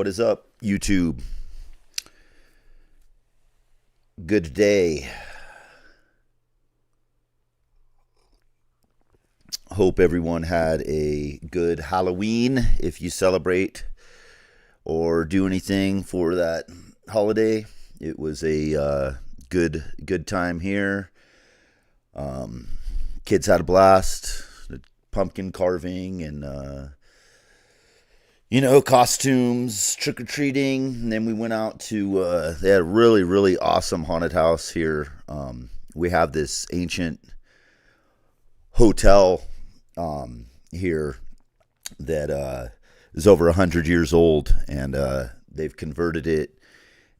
What is up, YouTube? Good day. Hope everyone had a good Halloween if you celebrate or do anything for that holiday. It was a good time here. Kids had a blast. Pumpkin carving and costumes, trick-or-treating, and then we went out to they had a really awesome haunted house here. We have this ancient hotel here that is over 100 years old, and they've converted it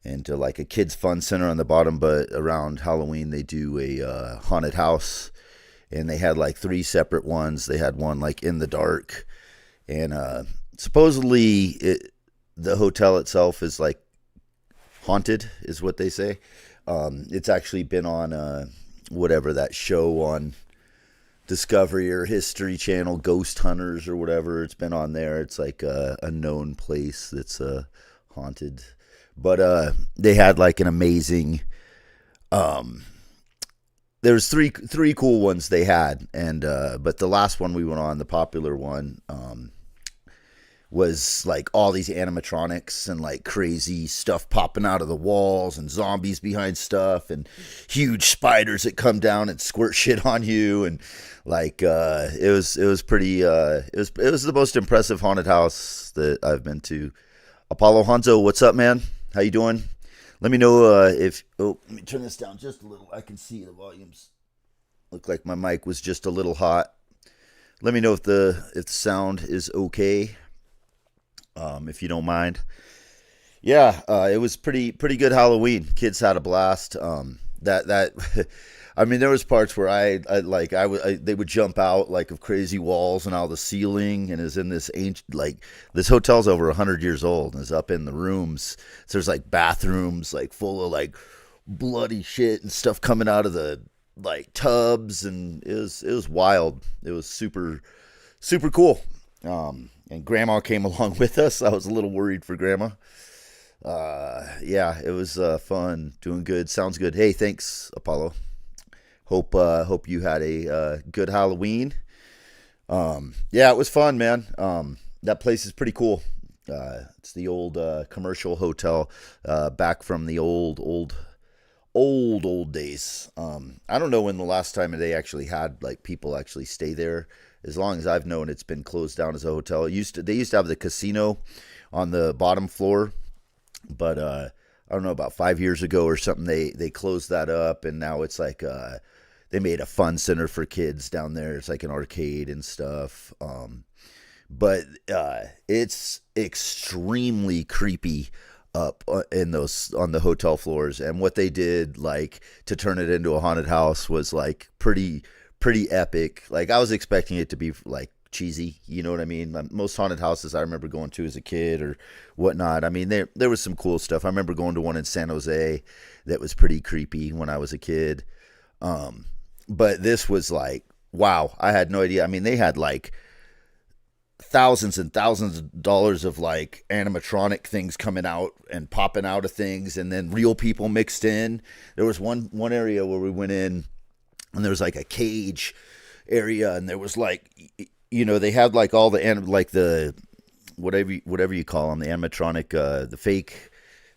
into like a kids fun center on the bottom, but around Halloween they do a haunted house, and they had like 3 separate ones. They had one like in the dark, and supposedly the hotel itself is like haunted, is what they say. It's actually been on whatever that show on Discovery or History Channel, Ghost Hunters or whatever. It's been on there. It's like a known place that's haunted. But they had like an amazing. There's three cool ones they had, and but the last one we went on, the popular one, was like all these animatronics and like crazy stuff popping out of the walls and zombies behind stuff and huge spiders that come down and squirt shit on you, and like it was pretty it was the most impressive haunted house that I've been to. Apollo Hanzo, what's up, man? How you doing? Let me know if let me turn this down just a little. I can see the volumes. Look like my mic was just a little hot. Let me know if the sound is okay. If you don't mind. Yeah, it was pretty good Halloween. Kids had a blast. I mean, there was parts where they would jump out like of crazy walls and out of the ceiling, and is in this ancient, like, this hotel's over 100 years old and is up in the rooms. So there's like bathrooms like full of like bloody shit and stuff coming out of the like tubs, and it was wild. It was super cool. And Grandma came along with us. I was a little worried for Grandma. Yeah, it was fun. Doing good. Sounds good. Hey, thanks, Apollo. Hope you had a good Halloween. Yeah, it was fun, man. That place is pretty cool. It's the old commercial hotel back from the old days. I don't know when the last time they actually had like people actually stay there. As long as I've known, it's been closed down as a hotel. They used to have the casino on the bottom floor, but I don't know, about 5 years ago or something, they closed that up, and now it's like they made a fun center for kids down there. It's like an arcade and stuff. But it's extremely creepy up in those on the hotel floors, and what they did like to turn it into a haunted house was like pretty epic. Like, I was expecting it to be like cheesy, you know what I mean? Most haunted houses I remember going to as a kid or whatnot, I mean, there was some cool stuff. I remember going to one in San Jose that was pretty creepy when I was a kid. But this was like, wow, I had no idea. I mean, they had like thousands and thousands of dollars of like animatronic things coming out and popping out of things, and then real people mixed in. There was one area where we went in, and there was like a cage area, and there was like, they had like all the whatever you call them, the animatronic, the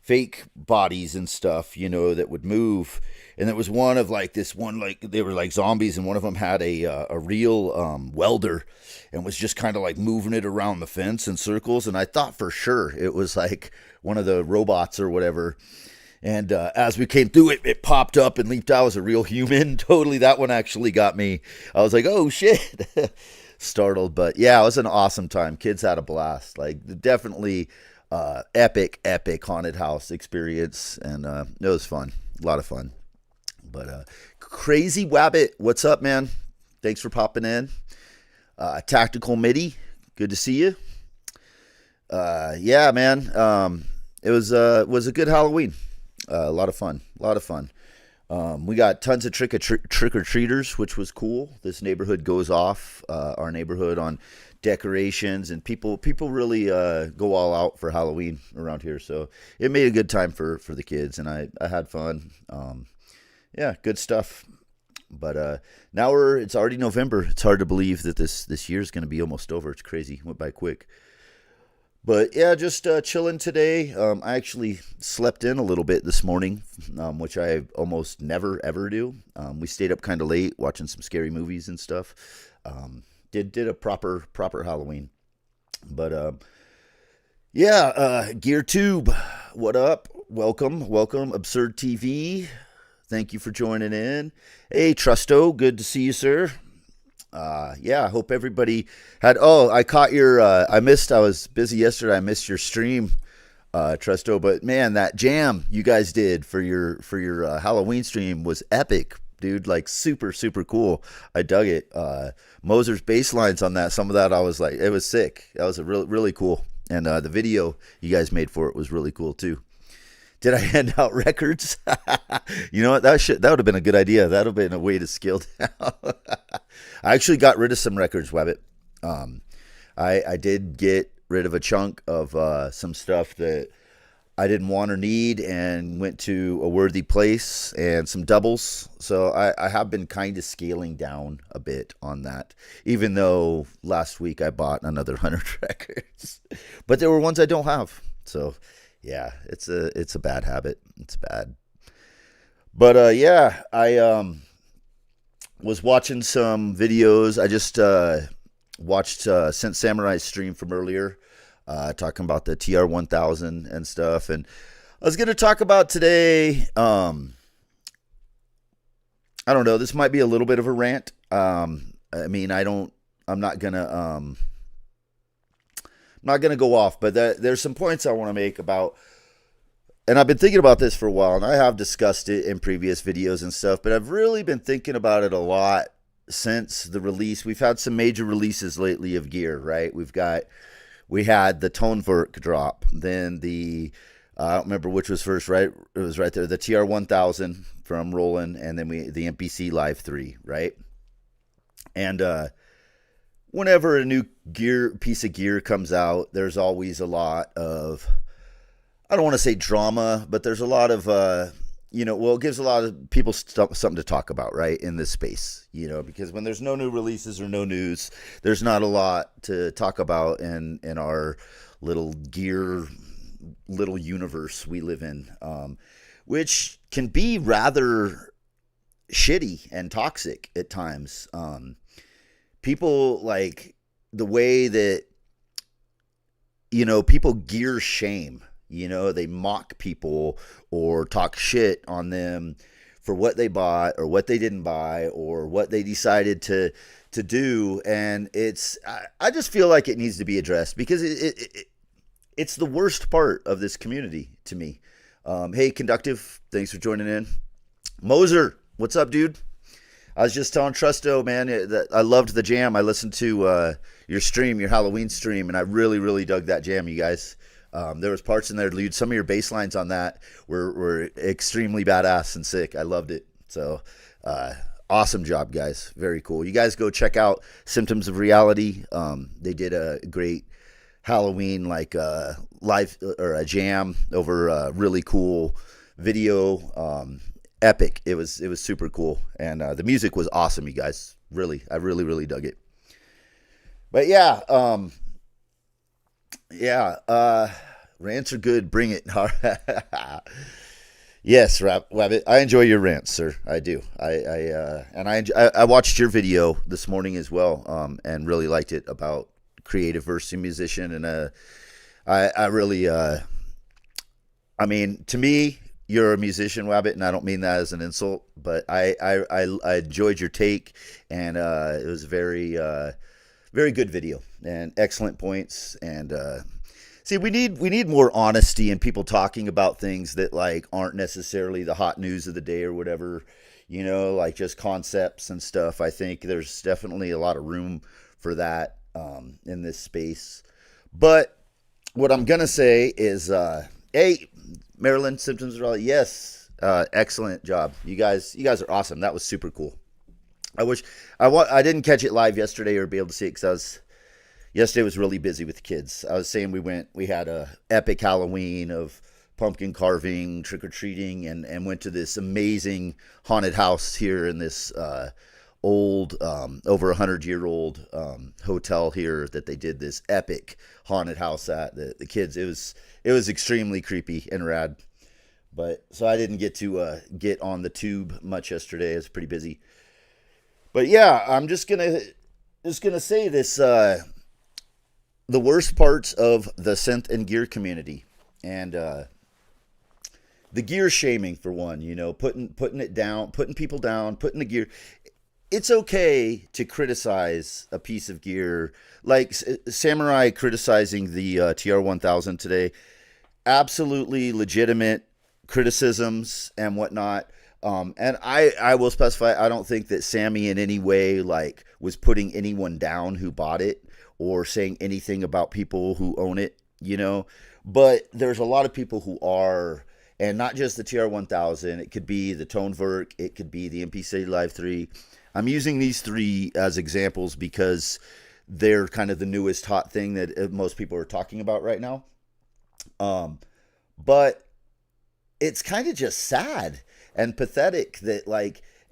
fake bodies and stuff, that would move. And there was one of like this one, like they were like zombies, and one of them had a real welder and was just kind of like moving it around the fence in circles. And I thought for sure it was like one of the robots or whatever. And as we came through it, it popped up and leaped out as a real human. Totally, that one actually got me. I was like, oh shit. Startled. But yeah, it was an awesome time. Kids had a blast. Like, definitely epic haunted house experience. And it was fun. A lot of fun. But Crazy Wabbit, what's up, man? Thanks for popping in. Tactical MIDI, good to see you. Yeah, man. It was a good Halloween. A lot of fun. We got tons of trick or treaters, which was cool. This neighborhood goes off, our neighborhood, on decorations, and people really go all out for Halloween around here. So it made a good time for the kids, and I had fun. Yeah, good stuff. But now it's already November. It's hard to believe that this year's going to be almost over. It's crazy. Went by quick. But yeah, just chilling today. I actually slept in a little bit this morning, which I almost never ever do. We stayed up kind of late watching some scary movies and stuff. Did a proper Halloween. But yeah, Gear Tube, what up? Welcome, Absurd TV. Thank you for joining in. Hey, Trusto, good to see you, sir. Yeah, I hope everybody had. Oh, I caught your. I was busy yesterday. I missed your stream, Trusto. But man, that jam you guys did for your Halloween stream was epic, dude. Like super cool. I dug it. Moser's bass lines on that. Some of that I was like, it was sick. That was a really cool. And the video you guys made for it was really cool too. Did I hand out records? You know what? That would have been a good idea. That would have been a way to scale down. I actually got rid of some records, Webbit. I did get rid of a chunk of some stuff that I didn't want or need, and went to a worthy place, and some doubles. So I have been kind of scaling down a bit on that, even though last week I bought another 100 records. But there were ones I don't have. So yeah, it's a bad habit. It's bad. But yeah, I was watching some videos. I just watched Synth Samurai's stream from earlier, talking about the TR-1000 and stuff. And I was going to talk about today. I don't know. This might be a little bit of a rant. I mean, I'm not gonna go off, but there's some points I want to make about. And I've been thinking about this for a while, and I have discussed it in previous videos and stuff, but I've really been thinking about it a lot since the release. We've had some major releases lately of gear, right? We had the Tonewerk drop, then I don't remember which was first, right? It was right there, the TR-1000 from Roland, and then the MPC Live 3, right? And whenever a new piece of gear comes out, there's always a lot of, I don't want to say drama, but there's a lot of, it gives a lot of people something to talk about, right, in this space, because when there's no new releases or no news, there's not a lot to talk about in our little gear, little universe we live in, which can be rather shitty and toxic at times. People like the way that, people gear shame. They mock people or talk shit on them for what they bought or what they didn't buy or what they decided to do. And I just feel like it needs to be addressed because it's the worst part of this community to me. Hey, Conductive, thanks for joining in. Moser, what's up, dude? I was just telling Trusto, man, that I loved the jam. I listened to your stream, your Halloween stream, and I really dug that jam, you guys. There was parts in there, dude. Some of your bass lines on that were extremely badass and sick. I loved it. So awesome job, guys. Very cool. You guys go check out Symptoms of Reality. They did a great Halloween live or a jam over a really cool video. Epic. It was super cool, and the music was awesome, you guys. I really dug it. But yeah, rants are good. Bring it. Yes, Rabbit. I enjoy your rants, sir. I do. I watched your video this morning as well, and really liked it about creative versus musician. And I really, I mean, to me, you're a musician, Wabbit, and I don't mean that as an insult, but I enjoyed your take, and it was very good video and excellent points. And see, we need more honesty and people talking about things that like aren't necessarily the hot news of the day or whatever, like just concepts and stuff. I think there's definitely a lot of room for that in this space. But what I'm gonna say is, hey, Maryland, Symptoms of Reality. Yes, Excellent job. You guys are awesome. That was super cool. I wish I didn't catch it live yesterday or be able to see it because yesterday was really busy with the kids. I was saying we had a epic Halloween of pumpkin carving, trick or treating, and went to this amazing haunted house here in this old, over 100-year-old hotel here that they did this epic haunted house at. The kids, it was extremely creepy and rad. But so I didn't get to get on the tube much yesterday. I was pretty busy. But yeah, I'm just gonna say this: the worst parts of the synth and gear community, and the gear shaming for one. Putting it down, putting people down, putting the gear. It's okay to criticize a piece of gear, like Samurai criticizing the TR-1000 today. Absolutely legitimate criticisms and whatnot. And I will specify, I don't think that Sammy in any way like was putting anyone down who bought it or saying anything about people who own it. But there's a lot of people who are, and not just the TR-1000. It could be the Toneverk, it could be the MPC Live 3. I'm using these three as examples because they're kind of the newest hot thing that most people are talking about right now. But it's kind of just sad and pathetic that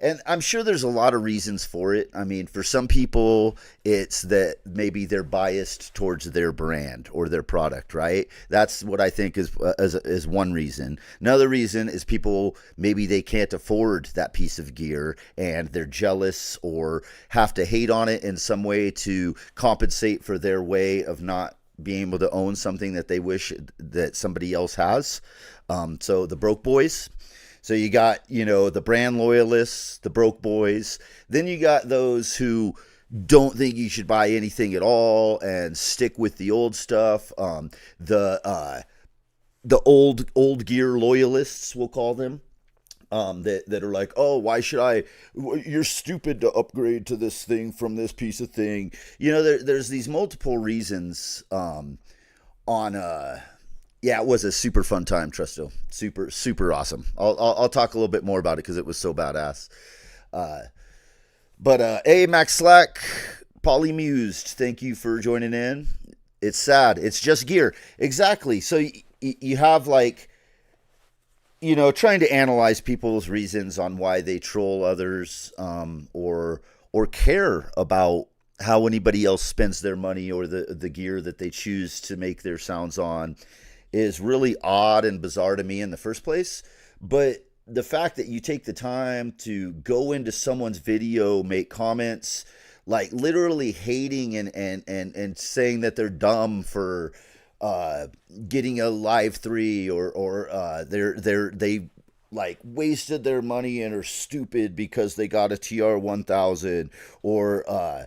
and I'm sure there's a lot of reasons for it. I mean, for some people, it's that maybe they're biased towards their brand or their product, right? That's what I think is one reason. Another reason is people, maybe they can't afford that piece of gear and they're jealous or have to hate on it in some way to compensate for their way of not being able to own something that they wish that somebody else has. So the broke boys. So you got, the brand loyalists, the broke boys. Then you got those who don't think you should buy anything at all and stick with the old stuff. The old gear loyalists, we'll call them. That are like, oh, why should I? You're stupid to upgrade to this thing from this piece of thing. There's these multiple reasons. Yeah, it was a super fun time, Trusto. Super, super awesome. I'll talk a little bit more about it because it was so badass. But hey, Max Slack, Polymused, thank you for joining in. It's sad. It's just gear. Exactly. So you have trying to analyze people's reasons on why they troll others, or care about how anybody else spends their money or the gear that they choose to make their sounds on is really odd and bizarre to me in the first place. But the fact that you take the time to go into someone's video, make comments, like literally hating and saying that they're dumb for getting a Live 3 or they like wasted their money and are stupid because they got a TR-1000 or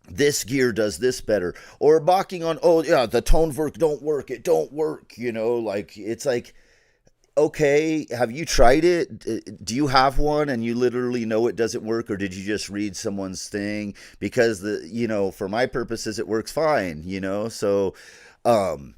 this gear does this better, or mocking on, oh yeah, the Toneverk don't work, it don't work, it's like, okay, have you tried it? Do you have one and you literally know it doesn't work, or did you just read someone's thing? Because for my purposes, it works fine, so and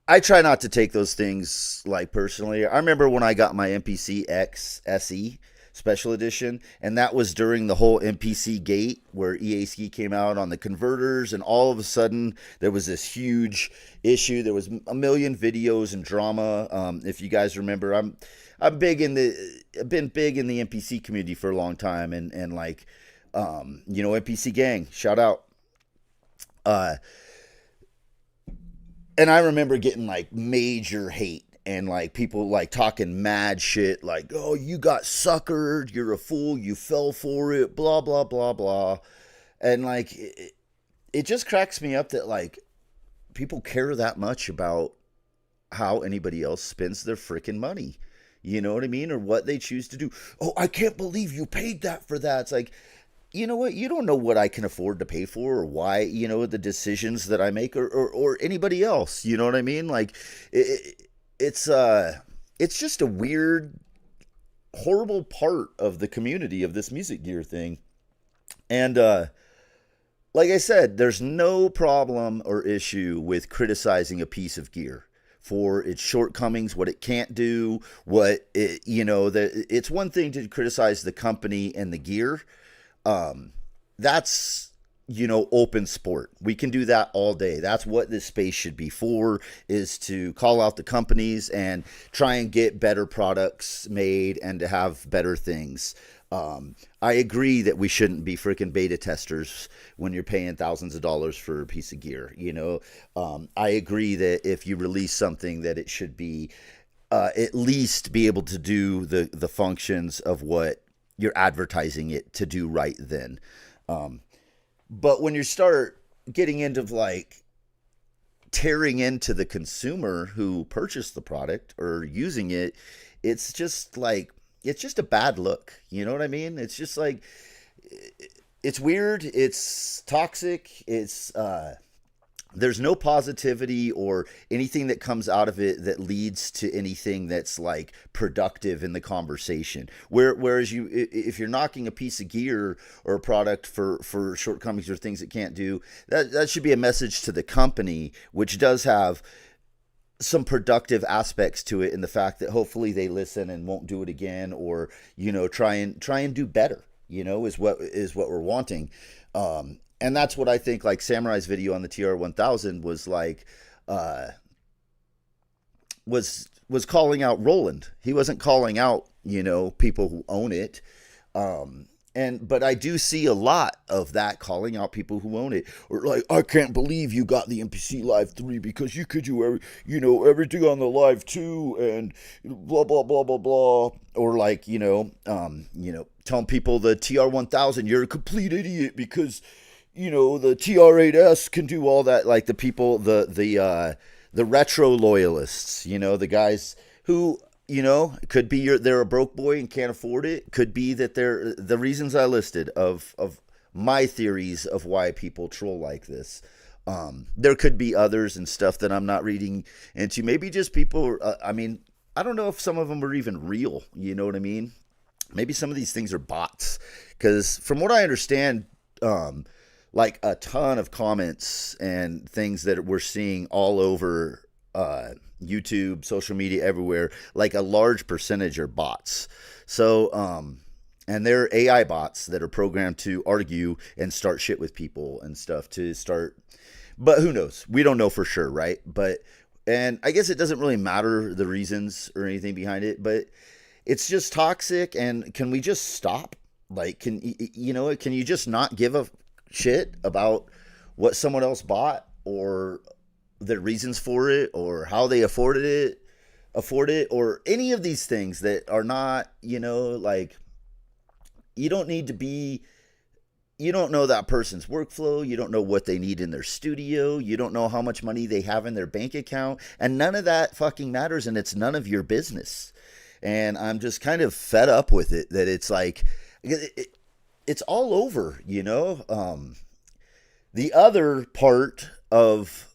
I try not to take those things personally. I remember when I got my MPC X SE Special Edition, and that was during the whole MPC gate where EAC came out on the converters, and all of a sudden there was this huge issue. There was a million videos and drama. If you guys remember, I've been big in the MPC community for a long time, and MPC gang, shout out. And I remember getting major hate and people talking mad shit, oh, you got suckered, you're a fool, you fell for it, blah blah blah blah. And it just cracks me up that people care that much about how anybody else spends their freaking money. You know what I mean? Or what they choose to do. Oh, I can't believe you paid that for that. It's like, you know what? You don't know what I can afford to pay for, or why, the decisions that I make, or anybody else. You know what I mean? It's just a weird, horrible part of the community of this music gear thing. And like I said, there's no problem or issue with criticizing a piece of gear for its shortcomings, what it can't do, what it, it's one thing to criticize the company and the gear. That's, open sport. We can do that all day. That's what this space should be for, is to call out the companies and try and get better products made and to have better things. I agree that we shouldn't be freaking beta testers when you're paying thousands of dollars for a piece of gear. I agree that if you release something, that it should be at least be able to do the functions of what you're advertising it to do right then. But when you start getting into like tearing into the consumer who purchased the product or using it, it's just a bad look. You know what I mean? It's just like, it's weird. It's toxic. There's no positivity or anything that comes out of it that leads to anything that's like productive in the conversation. Whereas if you're knocking a piece of gear or a product for shortcomings or things it can't do, that should be a message to the company, which does have some productive aspects to it, in the fact that hopefully they listen and won't do it again, or try and do better. Is what we're wanting. And that's what I think, like Samurai's video on the TR-1000 was like, was calling out Roland. He wasn't calling out, people who own it. But I do see a lot of that, calling out people who own it, or like, I can't believe you got the MPC Live 3 because you could do everything on the Live 2 and blah blah blah blah blah, or like telling people the TR-1000, you're a complete idiot because the TR-8S can do all that. Like the people, the retro loyalists, the guys who, it could be they're a broke boy and can't afford it. Could be that they're the reasons I listed of my theories of why people troll like this. There could be others and stuff that I'm not reading into. Maybe just people, I don't know if some of them are even real. You know what I mean? Maybe some of these things are bots. Because from what I understand, like a ton of comments and things that we're seeing all over YouTube, social media, everywhere, like a large percentage are bots. So, and they're AI bots that are programmed to argue and start shit with people and stuff but who knows? We don't know for sure, right? And I guess it doesn't really matter the reasons or anything behind it, but it's just toxic. And can we just stop? Like, can you just not give a shit about what someone else bought, or the reasons for it, or how they afford it, or any of these things that are not, like, you don't know that person's workflow. You don't know what they need in their studio. You don't know how much money they have in their bank account, and none of that fucking matters, and it's none of your business. And I'm just kind of fed up with it, that it's like, it's all over, the other part of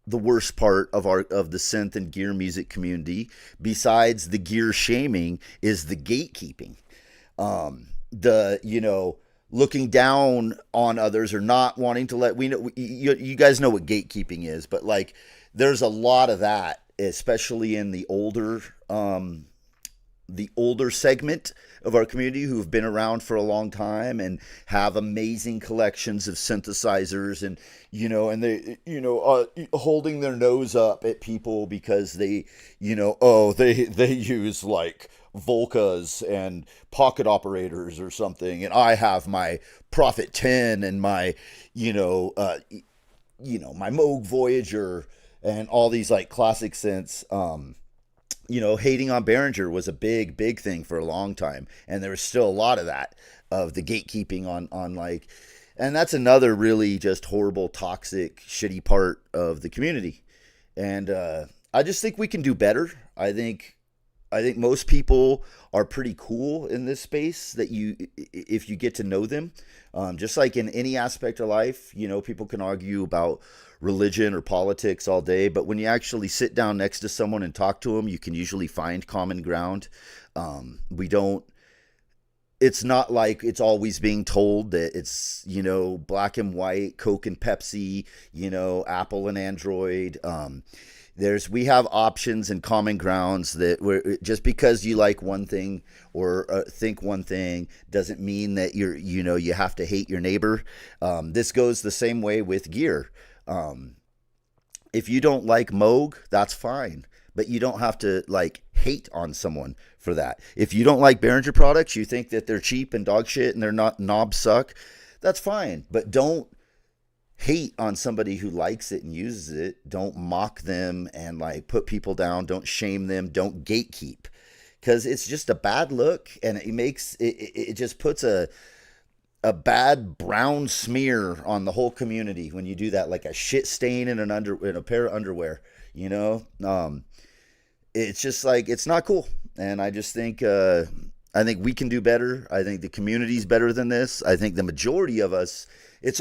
the worst part of the synth and gear music community, besides the gear shaming, is the gatekeeping. Looking down on others, or not wanting to let, you guys know what gatekeeping is, but like, there's a lot of that, especially in the older segment of our community, who've been around for a long time and have amazing collections of synthesizers, and they holding their nose up at people because they they use like Volcas and pocket operators or something, and I have my Prophet 10 and my my Moog Voyager and all these like classic synths. Hating on Behringer was a big thing for a long time, and there was still a lot of that, of the gatekeeping on like, and that's another really just horrible, toxic, shitty part of the community. And I just think we can do better. I think most people are pretty cool in this space, that if you get to know them, just like in any aspect of life, people can argue about religion or politics all day, but when you actually sit down next to someone and talk to them, you can usually find common ground. It's not like it's always being told that it's, black and white, Coke and Pepsi, Apple and Android. We have options and common grounds that we're just because you like one thing or think one thing doesn't mean that you have to hate your neighbor. This goes the same way with gear. Um, if you don't like Moog, that's fine. But you don't have to like hate on someone for that. If you don't like Behringer products, you think that they're cheap and dog shit and they're not knobs suck, that's fine. But don't hate on somebody who likes it and uses it. Don't mock them and like put people down. Don't shame them. Don't gatekeep, because it's just a bad look, and it just puts a bad brown smear on the whole community when you do that, like a shit stain in in a pair of underwear. You know, it's just like it's not cool, and I think we can do better. I think the community's better than this. I think the majority of us, it's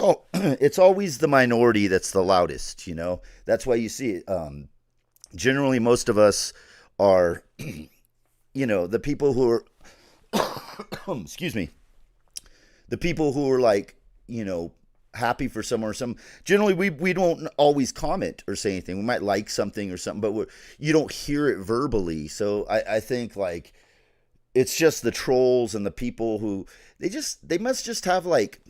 always the minority that's the loudest. You know, that's why you see it. Generally, most of us are, the people who are, excuse me, the people who are like, happy for someone or some. Generally, we don't always comment or say anything. We might like something or something, but you don't hear it verbally. So I think like it's just the trolls and the people who they must just have like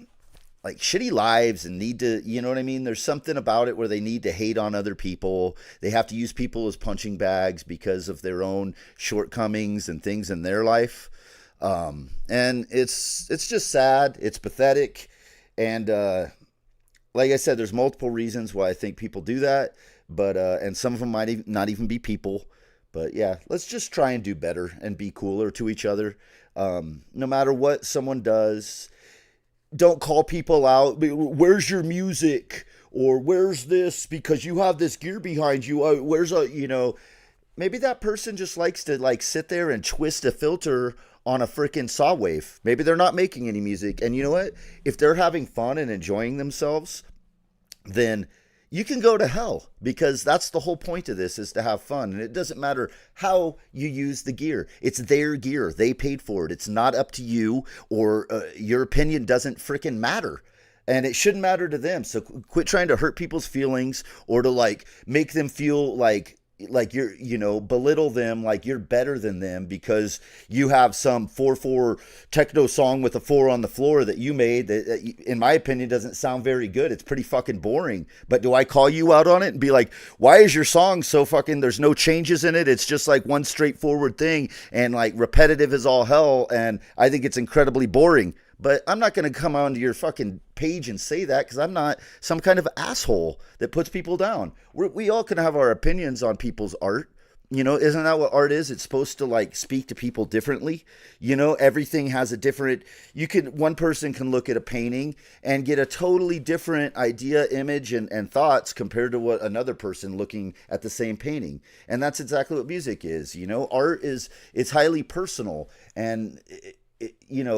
shitty lives and need to, you know what I mean? There's something about it where they need to hate on other people. They have to use people as punching bags because of their own shortcomings and things in their life. And it's just sad. It's pathetic. And like I said, there's multiple reasons why I think people do that. But and some of them might not even be people. But yeah, let's just try and do better and be cooler to each other. No matter what someone does, don't call people out. Where's your music? Or where's this? Because you have this gear behind you. Maybe that person just likes to like sit there and twist a filter on a freaking saw wave. Maybe they're not making any music. And you know what? If they're having fun and enjoying themselves, then you can go to hell, because that's the whole point of this, is to have fun. And it doesn't matter how you use the gear. It's their gear. They paid for it. It's not up to you, or your opinion doesn't freaking matter. And it shouldn't matter to them. So quit trying to hurt people's feelings or to like make them feel like you're, belittle them like you're better than them because you have some 4/4 techno song with a 4 on the floor that you made that in my opinion doesn't sound very good. It's pretty fucking boring. But do I call you out on it and be like, why is your song so fucking, there's no changes in it, it's just like one straightforward thing and like repetitive as all hell, and I think it's incredibly boring? But I'm not going to come onto your fucking page and say that, because I'm not some kind of asshole that puts people down. We all can have our opinions on people's art. Isn't that what art is? It's supposed to like speak to people differently. Everything has a different, one person can look at a painting and get a totally different idea, image, and thoughts compared to what another person looking at the same painting. And that's exactly what music is. Art it's highly personal, and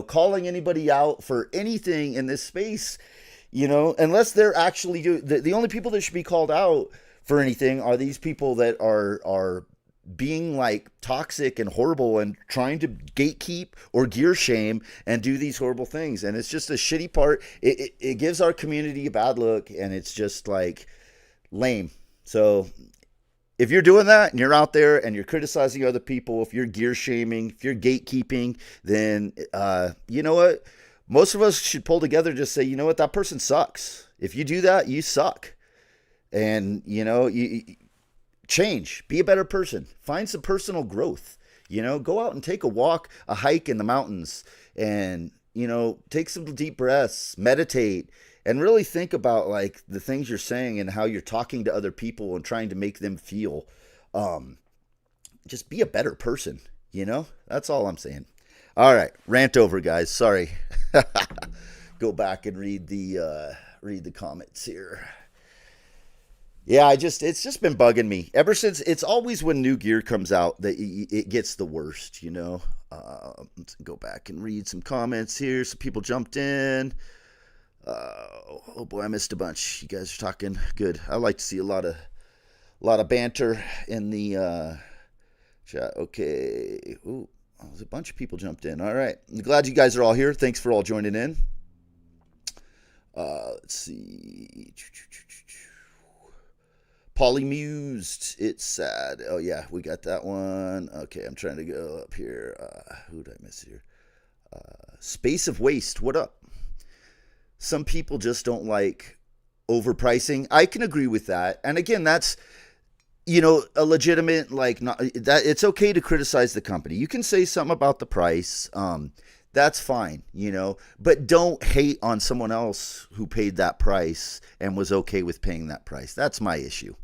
calling anybody out for anything in this space, unless they're actually the only people that should be called out for anything are these people that are being like toxic and horrible and trying to gatekeep or gear shame and do these horrible things. And it's just a shitty part. It gives our community a bad look, and it's just like lame. So if you're doing that and you're out there and you're criticizing other people, if you're gear shaming, if you're gatekeeping, then you know what? Most of us should pull together and just say, you know what? That person sucks. If you do that, you suck. And, you change. Be a better person. Find some personal growth. Go out and take a walk, a hike in the mountains, and, take some deep breaths, meditate, and really think about like the things you're saying and how you're talking to other people and trying to make them feel. Just be a better person. That's all I'm saying. All right, rant over, guys. Sorry. Go back and read the comments here. Yeah, it's just been bugging me ever since. It's always when new gear comes out that it gets the worst. Let's go back and read some comments here. Some people jumped in. Oh boy, I missed a bunch. You guys are talking good. I like to see a lot of banter in the chat. Okay. Ooh, there's a bunch of people jumped in. All right. I'm glad you guys are all here. Thanks for all joining in. Let's see. Polymused. It's sad. Oh yeah, we got that one. Okay, I'm trying to go up here. Who did I miss here? Space of Waste. What up? Some people just don't like overpricing. I can agree with that. And again, that's a legitimate, like, not that it's okay to criticize the company. You can say something about the price. That's fine, but don't hate on someone else who paid that price and was okay with paying that price. That's my issue.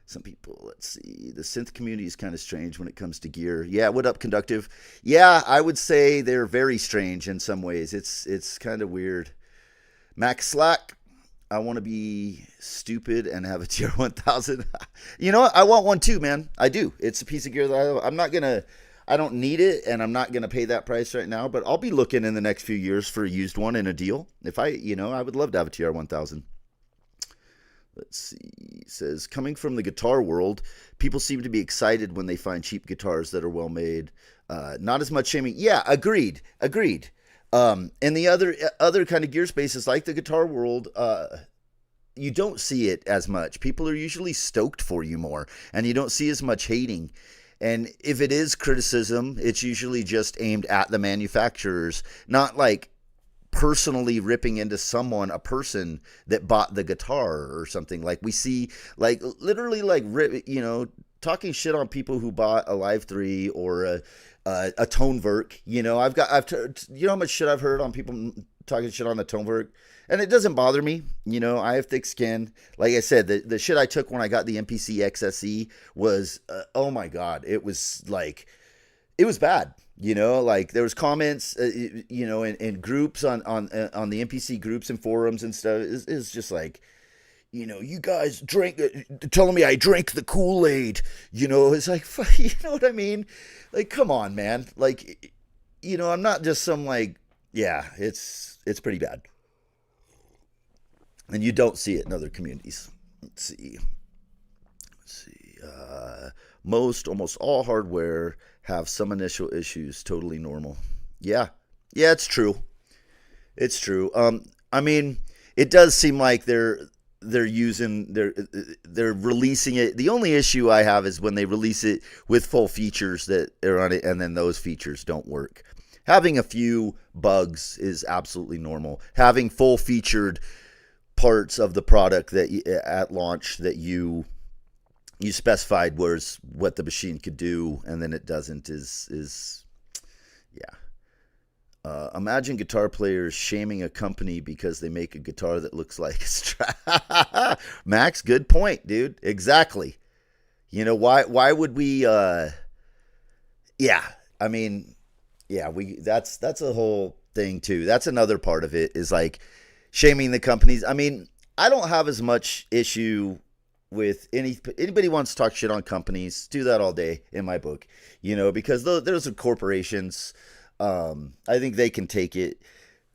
Some people, let's see, the synth community is kind of strange when it comes to gear. Yeah, what up, Conductive? Yeah, I would say they're very strange in some ways. It's kind of weird. Max Slack, I want to be stupid and have a tier 1000. You know what? I want one too, man. I do. It's a piece of gear that I'm not going to, I don't need it, and I'm not going to pay that price right now, but I'll be looking in the next few years for a used one in a deal. If I would love to have a TR 1000. Let's see. It says, coming from the guitar world, people seem to be excited when they find cheap guitars that are well made. Not as much shaming. Yeah, agreed. And the other kind of gear spaces like the guitar world, you don't see it as much. People are usually stoked for you more, and you don't see as much hating. And if it is criticism, it's usually just aimed at the manufacturers, not like personally ripping into a person that bought the guitar or something. Like we see, like literally, like talking shit on people who bought a Live 3 or a Toneverk. You know how much shit I've heard on people talking shit on the Toneverk. And it doesn't bother me. I have thick skin. Like I said, the shit I took when I got the MPC XSE was, oh my God, it was bad. Like there was comments, in groups on the MPC groups and forums and stuff. It's just like, you guys drink, telling me I drank the Kool-Aid. It's like, you know what I mean? Like, come on, man. Like, I'm not just some yeah, it's pretty bad. And you don't see it in other communities. Let's see. Almost all hardware have some initial issues. Totally normal. Yeah, it's true. It's true. I mean, it does seem like they're releasing it. The only issue I have is when they release it with full features that are on it, and then those features don't work. Having a few bugs is absolutely normal. Having full featured parts of the product that at launch that you specified was what the machine could do, and then it doesn't is yeah. Imagine guitar players shaming a company because they make a guitar that looks like a Strat. Max, good point, dude. Exactly. Why would we yeah, I mean, yeah, that's a whole thing too. That's another part of it, is like shaming the companies. I mean, I don't have as much issue with anybody wants to talk shit on companies. Do that all day in my book, because those are corporations. I think they can take it.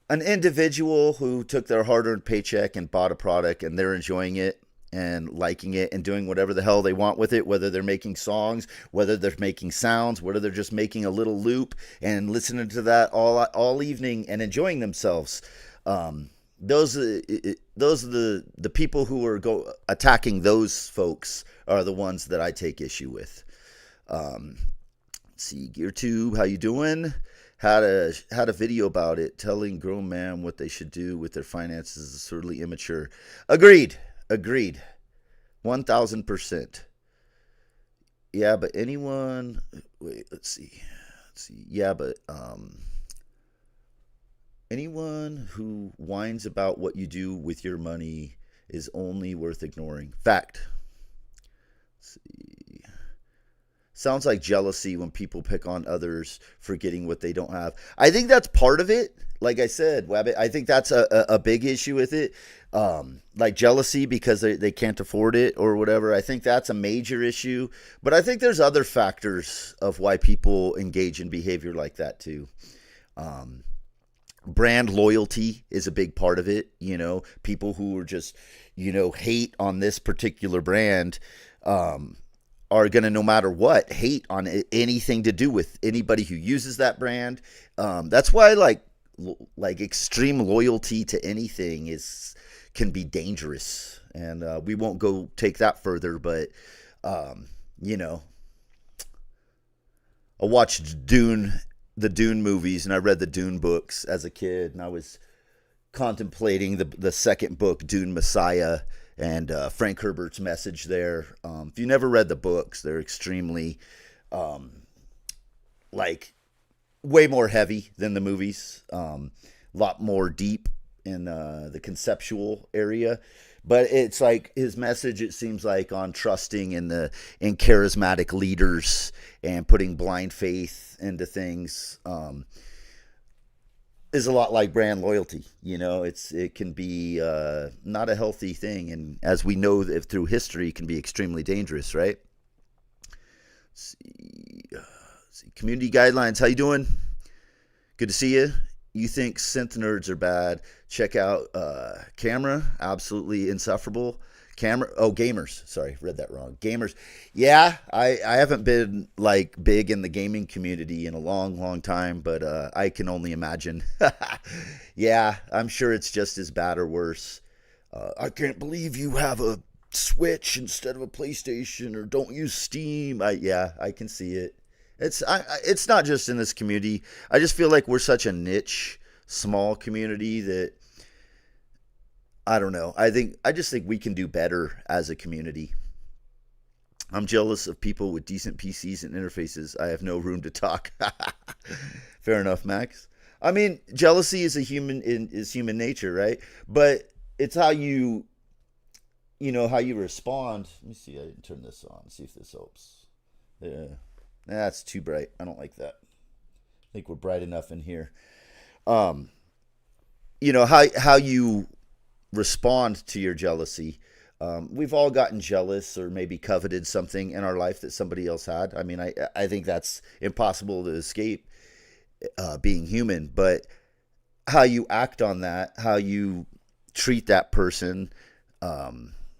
An individual who took their hard-earned paycheck and bought a product and they're enjoying it and liking it and doing whatever the hell they want with it, whether they're making songs, whether they're making sounds, whether they're just making a little and listening to that all evening and enjoying themselves. Those are the people who are attacking those folks are the ones that I take issue with. Let's see, GearTube, how you doing? Had a video about it, telling grown man what they should do with their finances is certainly immature. Agreed. 1000%. Yeah, but anyone, wait, let's see. Yeah, but anyone who whines about what you do with your money is only worth ignoring. Fact. Let's see. Sounds like jealousy when people pick on others for getting what they don't have. I think that's part of it. Like I said, Wabbit, I think that's a big issue with it. Like jealousy because they can't afford it or whatever. I think that's a major issue. But I think there's other factors of why people engage in behavior like that too. Brand loyalty is a big part of it. People who are just, hate on this particular brand, are going to, no matter what, hate on anything to do with anybody who uses that brand. That's why like extreme loyalty to anything can be dangerous. And we won't go take that further, but you know, I watched the Dune movies, and I read the Dune books as a kid, and I was contemplating the second book, Dune Messiah, and Frank Herbert's message there. If you never read the books, they're extremely like way more heavy than the movies. A lot more deep in the conceptual area. But it's like his message, it seems like, on trusting in charismatic leaders and putting blind faith into things, is a lot like brand loyalty. You know, it can be not a healthy thing, and as we know through history, it can be extremely dangerous, right? Let's see. Community guidelines. How you doing? Good to see you. You think synth nerds are bad? Check out Camera. Absolutely insufferable. Gamers. Sorry, read that wrong. Gamers. Yeah, I haven't been like big in the gaming community in a long time, but I can only imagine. Yeah, I'm sure it's just as bad or worse. I can't believe you have a Switch instead of a PlayStation, or don't use Steam. I can see it. It's not just in this community. I just feel like we're such a niche, small community that I don't know. I just think we can do better as a community. I'm jealous of people with decent PCs and interfaces. I have no room to talk. Fair enough, Max. I mean, jealousy is human nature, right? But it's how how you respond. Let me see. I didn't turn this on. See if this helps. Yeah. That's too bright. I don't like that. I think we're bright enough in here. Um, how you respond to your jealousy. We've all gotten jealous or maybe coveted something in our life that somebody else had. I mean, I think that's impossible to escape being human. But how you act on that, how you treat that person,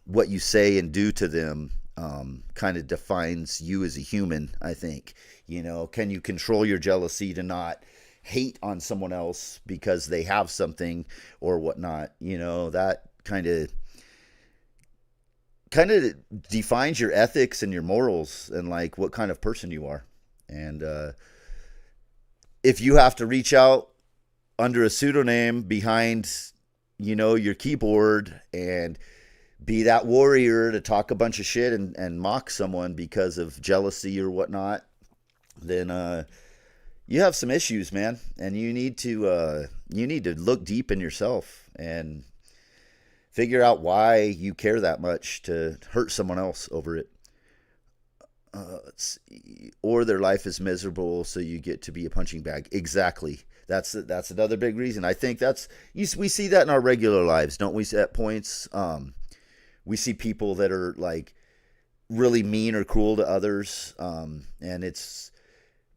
what you say and do to them, kind of defines you as a human, I think. Can you control your jealousy to not hate on someone else because they have something or whatnot? That kind of defines your ethics and your morals and like what kind of person you are. And if you have to reach out under a pseudonym behind, your keyboard and be that warrior to talk a bunch of shit and mock someone because of jealousy or whatnot, then you have some issues, man. And you need to look deep in yourself and figure out why you care that much to hurt someone else over it. Let's see. Or their life is miserable, so you get to be a punching bag. Exactly. That's another big reason. I think we see that in our regular lives, don't we? At points, we see people that are like really mean or cruel to others, and it's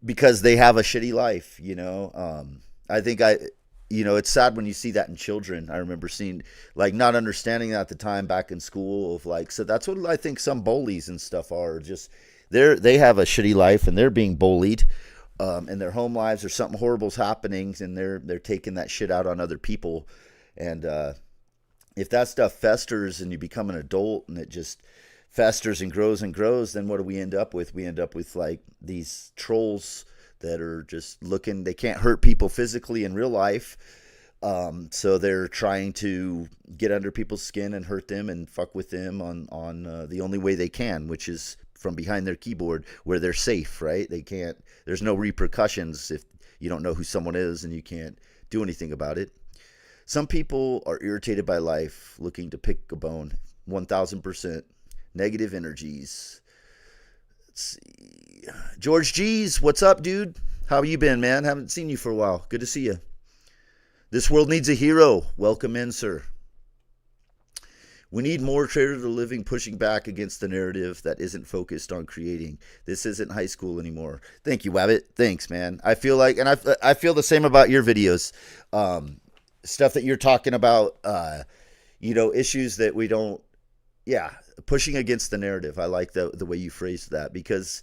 because they have a shitty life. I think it's sad when you see that in children. I remember seeing, like, not understanding that at the time back in school of like, so that's what I think some bullies and stuff are. Just they have a shitty life and they're being bullied in their home lives, or something horrible's happening and they're taking that shit out on other people. And if that stuff festers and you become an adult and it just festers and grows, then what do we end up with? We end up with like these trolls that are just looking, they can't hurt people physically in real life. So they're trying to get under people's skin and hurt them and fuck with them on the only way they can, which is from behind their keyboard where they're safe, right? There's no repercussions if you don't know who someone is and you can't do anything about it. Some people are irritated by life, looking to pick a bone. 1000% negative energies. Let's see. George G's, what's up, dude? How you been, man? Haven't seen you for a while. Good to see you. This world needs a hero. Welcome in, sir. We need more Trader the Living pushing back against the narrative that isn't focused on creating. This isn't high school anymore. Thank you, Wabbit. Thanks, man. I feel like, and I feel the same about your videos. Stuff that you're talking about, issues that we don't, pushing against the narrative. I like the way you phrased that, because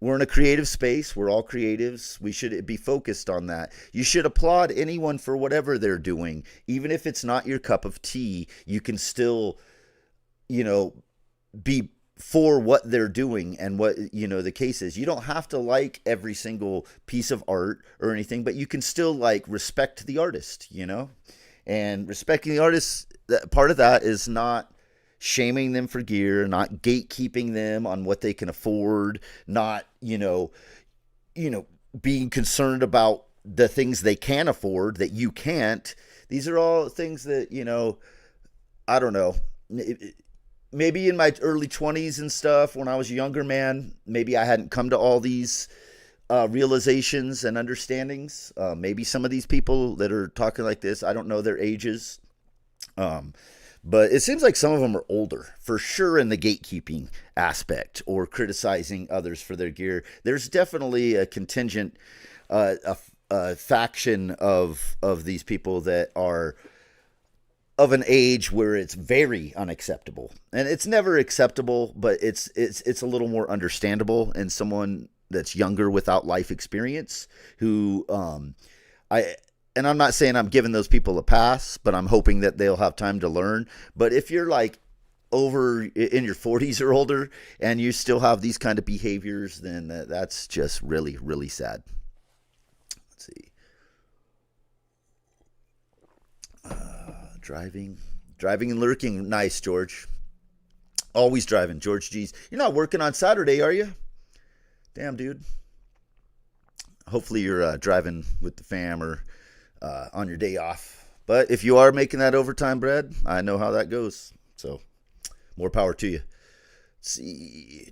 we're in a creative space. We're all creatives. We should be focused on that. You should applaud anyone for whatever they're doing, even if it's not your cup of tea. You can still, you know, be for what they're doing and what the case is. You don't have to like every single piece of art or anything, but you can still like respect the artist. And respecting the artist, part of that is not shaming them for gear, not gatekeeping them on what they can afford, not being concerned about the things they can afford that you can't. These are all things that I don't know. Maybe in my early 20s and stuff, when I was a younger man, maybe I hadn't come to all these realizations and understandings. Maybe some of these people that are talking like this, I don't know their ages. But it seems like some of them are older, for sure, in the gatekeeping aspect or criticizing others for their gear. There's definitely a contingent, a faction of these people that are of an age where it's very unacceptable, and it's never acceptable, but it's a little more understandable in someone that's younger without life experience who and I'm not saying I'm giving those people a pass, but I'm hoping that they'll have time to learn. But if you're like over in your 40s or older and you still have these kind of behaviors, then that's just really, really sad. Let's see. Driving and lurking. Nice, George. Always driving. George G's. You're not working on Saturday, are you? Damn, dude. Hopefully you're driving with the fam or on your day off. But if you are making that overtime bread, I know how that goes. So more power to you. Let's see.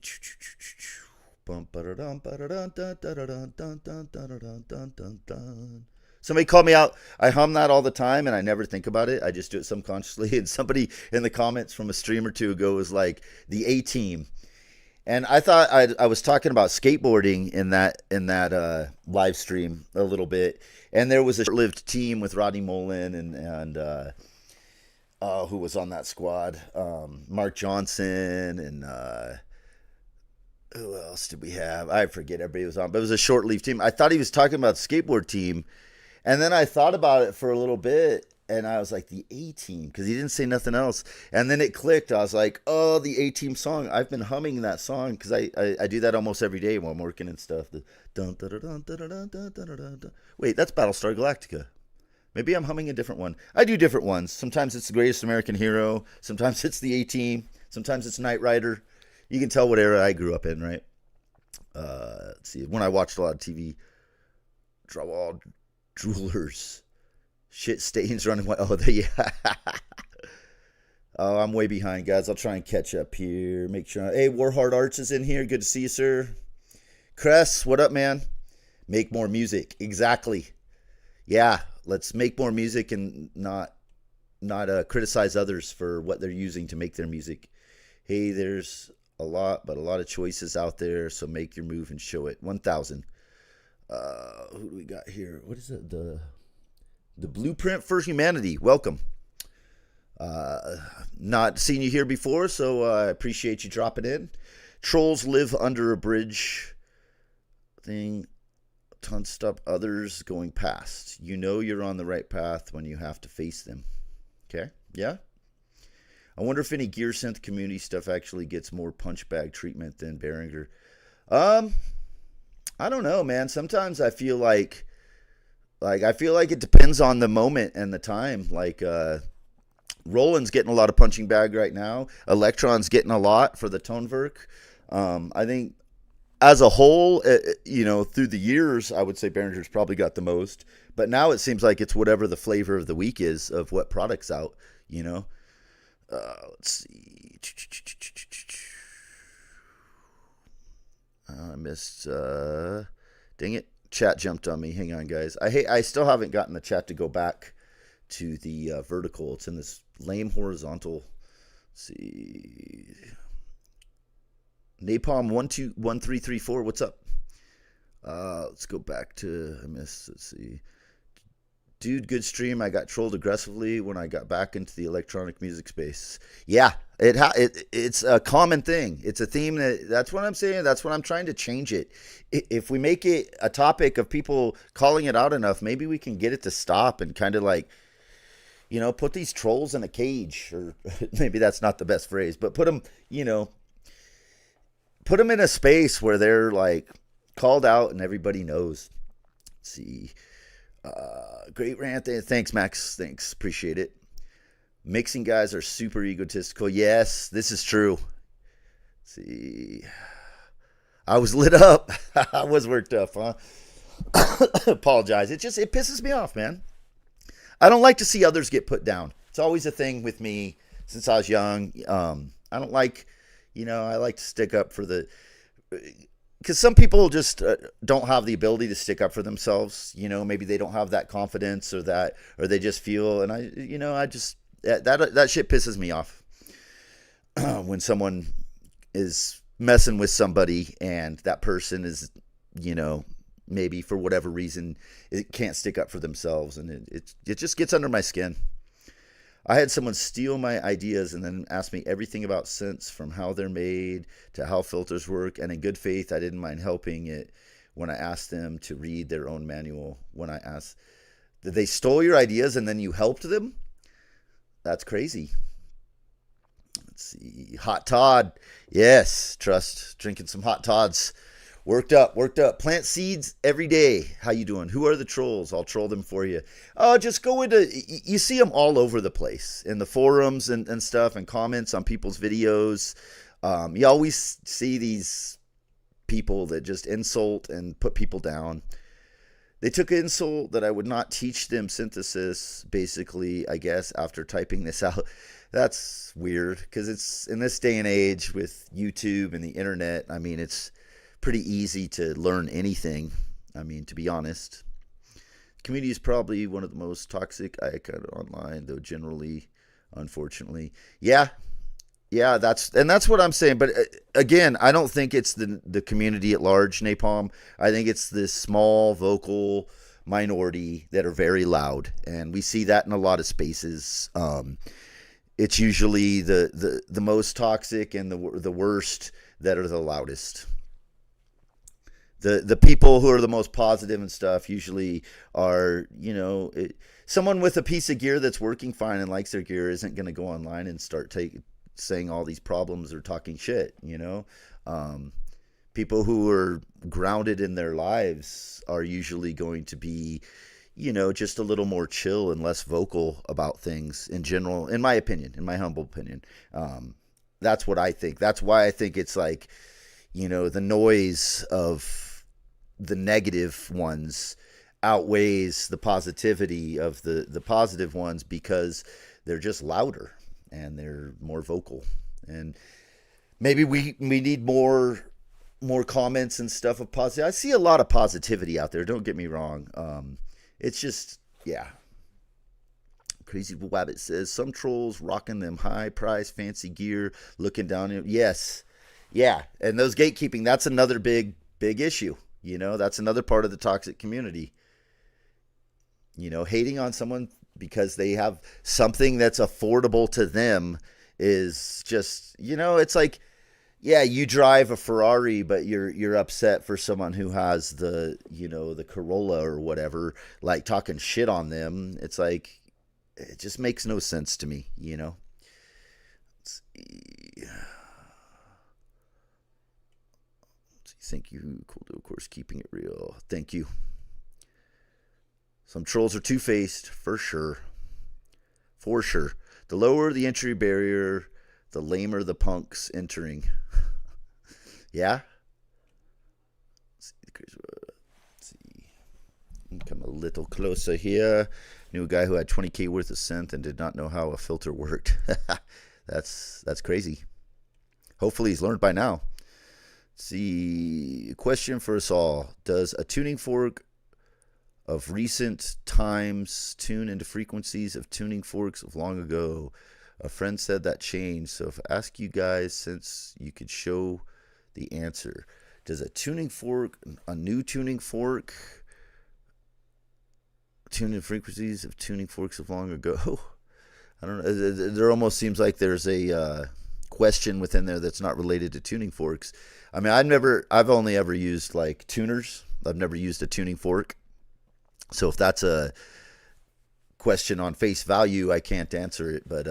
Somebody called me out. I hum that all the time and I never think about it. I just do it subconsciously. And somebody in the comments from a stream or two ago was like, the A-Team. And I thought I was talking about skateboarding in that live stream a little bit. And there was a short-lived team with Rodney Mullen and who was on that squad? Mark Johnson and who else did we have? I forget everybody was on, but it was a short-lived team. I thought he was talking about the skateboard team. And then I thought about it for a little bit. And I was like, the A-Team, because he didn't say nothing else. And then it clicked. I was like, oh, the A-Team song. I've been humming that song because I do that almost every day while I'm working and stuff. The dun, dun, dun, dun, dun, dun, dun, dun, dun, dun. Wait, that's Battlestar Galactica. Maybe I'm humming a different one. I do different ones. Sometimes it's The Greatest American Hero. Sometimes it's the A-Team. Sometimes it's Knight Rider. You can tell what era I grew up in, right? Let's see. When I watched a lot of TV, Draw Droolers. Shit stains running white. Oh, yeah. Oh, I'm way behind, guys. I'll try and catch up here. Make sure. Hey, Warhard Arts is in here. Good to see you, sir. Cress, what up, man? Make more music. Exactly. Yeah, let's make more music and not criticize others for what they're using to make their music. Hey, there's a lot of choices out there, so make your move and show it. 1,000. Who do we got here? What is it? The Blueprint for Humanity. Welcome. Not seen you here before, so I appreciate you dropping in. Trolls live under a bridge thing. Tons stop others going past. You know you're on the right path when you have to face them. Okay? Yeah? I wonder if any gear synth community stuff actually gets more punch bag treatment than Behringer. I don't know, man. Sometimes I feel like it depends on the moment and the time. Like Roland's getting a lot of punching bag right now. Electron's getting a lot for the Tonewerk. I think as a whole, through the years, I would say Behringer's probably got the most. But now it seems like it's whatever the flavor of the week is of what product's out. Let's see. I missed. Dang it. Chat jumped on me. Hang on, guys. I still haven't gotten the chat to go back to the vertical. It's in this lame horizontal. Let's see. Napalm 121334. What's up? Let's go back to I missed. Let's see. Dude, good stream. I got trolled aggressively when I got back into the electronic music space. Yeah, it's a common thing. It's a theme that's what I'm saying. That's what I'm trying to change it. If we make it a topic of people calling it out enough, maybe we can get it to stop and kind of like, put these trolls in a cage, or maybe that's not the best phrase, but put them in a space where they're like called out and everybody knows. Let's see. Great rant. Thanks, Max. Thanks. Appreciate it. Mixing guys are super egotistical. Yes, this is true. Let's see. I was lit up. I was worked up, huh? Apologize. It pisses me off, man. I don't like to see others get put down. It's always a thing with me since I was young. I don't like, I like to stick up for the, because some people just don't have the ability to stick up for themselves. Maybe they don't have that confidence or they just feel, and I just, that shit pisses me off when someone is messing with somebody and that person is, maybe for whatever reason, it can't stick up for themselves, and it just gets under my skin. I had someone steal my ideas and then ask me everything about synths, from how they're made to how filters work, and in good faith, I didn't mind helping it when I asked them to read their own manual. When I asked, did they stole your ideas and then you helped them? That's crazy. Let's see. Hot Todd. Yes, trust. Drinking some hot Todds. Worked up. Plant seeds every day. How you doing? Who are the trolls? I'll troll them for you. Just go into, you see them all over the place in the forums and stuff, and comments on people's videos. You always see these people that just insult and put people down. They took an insult that I would not teach them synthesis, basically, I guess, after typing this out. That's weird, because it's in this day and age with YouTube and the internet. I mean, it's pretty easy to learn anything. I mean, to be honest, the community is probably one of the most toxic I got online, though generally, unfortunately. Yeah, that's what I'm saying. But again, I don't think it's the community at large, Napalm. I think it's this small vocal minority that are very loud, and we see that in a lot of spaces. It's usually the most toxic and the worst that are the loudest. The people who are the most positive and stuff usually are, someone with a piece of gear that's working fine and likes their gear isn't going to go online and start saying all these problems or talking shit. People who are grounded in their lives are usually going to be, just a little more chill and less vocal about things in general, in my opinion, in my humble opinion. That's what I think. That's why I think it's like, the noise of the negative ones outweighs the positivity of the positive ones, because they're just louder and they're more vocal. And maybe we need more comments and stuff of positive. I see a lot of positivity out there, don't get me wrong. It's just, yeah. Crazy Wabbit says, some trolls rocking them high price fancy gear, looking down. Yes. Yeah. And those gatekeeping, that's another big issue. That's another part of the toxic community. Hating on someone because they have something that's affordable to them is just, it's like, yeah, you drive a Ferrari, but you're upset for someone who has the Corolla or whatever, like talking shit on them. It's like, it just makes no sense to me, Let's see. Thank you, Cool, of course, keeping it real. Thank you. Some trolls are two-faced, for sure. For sure. The lower the entry barrier, the lamer the punks entering. Yeah? Let's see. Come a little closer here. Knew a guy who had 20K worth of synth and did not know how a filter worked. That's crazy. Hopefully he's learned by now. See, question for us all. Does a tuning fork of recent times tune into frequencies of tuning forks of long ago? A friend said that changed, so if I ask you guys, since you could show the answer, does a tuning fork, a new tuning fork, Tuning frequencies of tuning forks of long ago. I don't know. There almost seems like there's a question within there that's not related to tuning forks. I mean, I've only ever used like tuners. I've never used a tuning fork. So if that's a question on face value, I can't answer it. But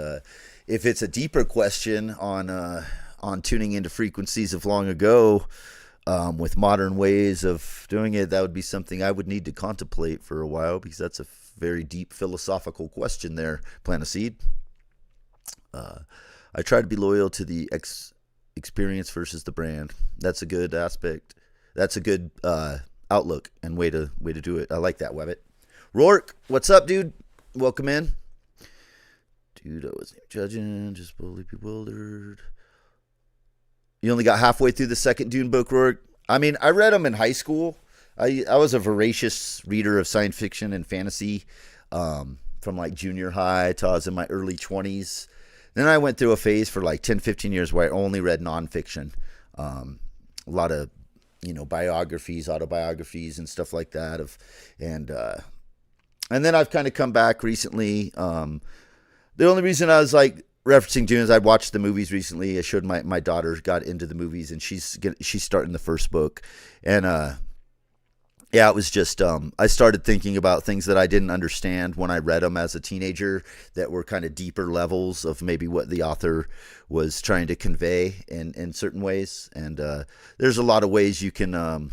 if it's a deeper question on tuning into frequencies of long ago, with modern ways of doing it, that would be something I would need to contemplate for a while, because that's a very deep philosophical question there, Plant a Seed. I try to be loyal to the experience versus the brand. That's a good aspect. That's a good outlook and way to do it. I like that, Webbit. Rourke, what's up, dude? Welcome in. Dude, I wasn't judging, just fully bewildered. You only got halfway through the second Dune book, Rourke. I mean, I read them in high school. I was a voracious reader of science fiction and fantasy from like junior high till I was in my early 20s. Then I went through a phase for like 10, 15 years where I only read nonfiction. A lot of, biographies, autobiographies, and stuff like that. And then I've kind of come back recently. The only reason I was like referencing Dune is I'd watched the movies recently. I showed my daughter, got into the movies, and she's starting the first book. And yeah, it was just I started thinking about things that I didn't understand when I read them as a teenager, that were kind of deeper levels of maybe what the author was trying to convey in certain ways. And there's a lot of ways you can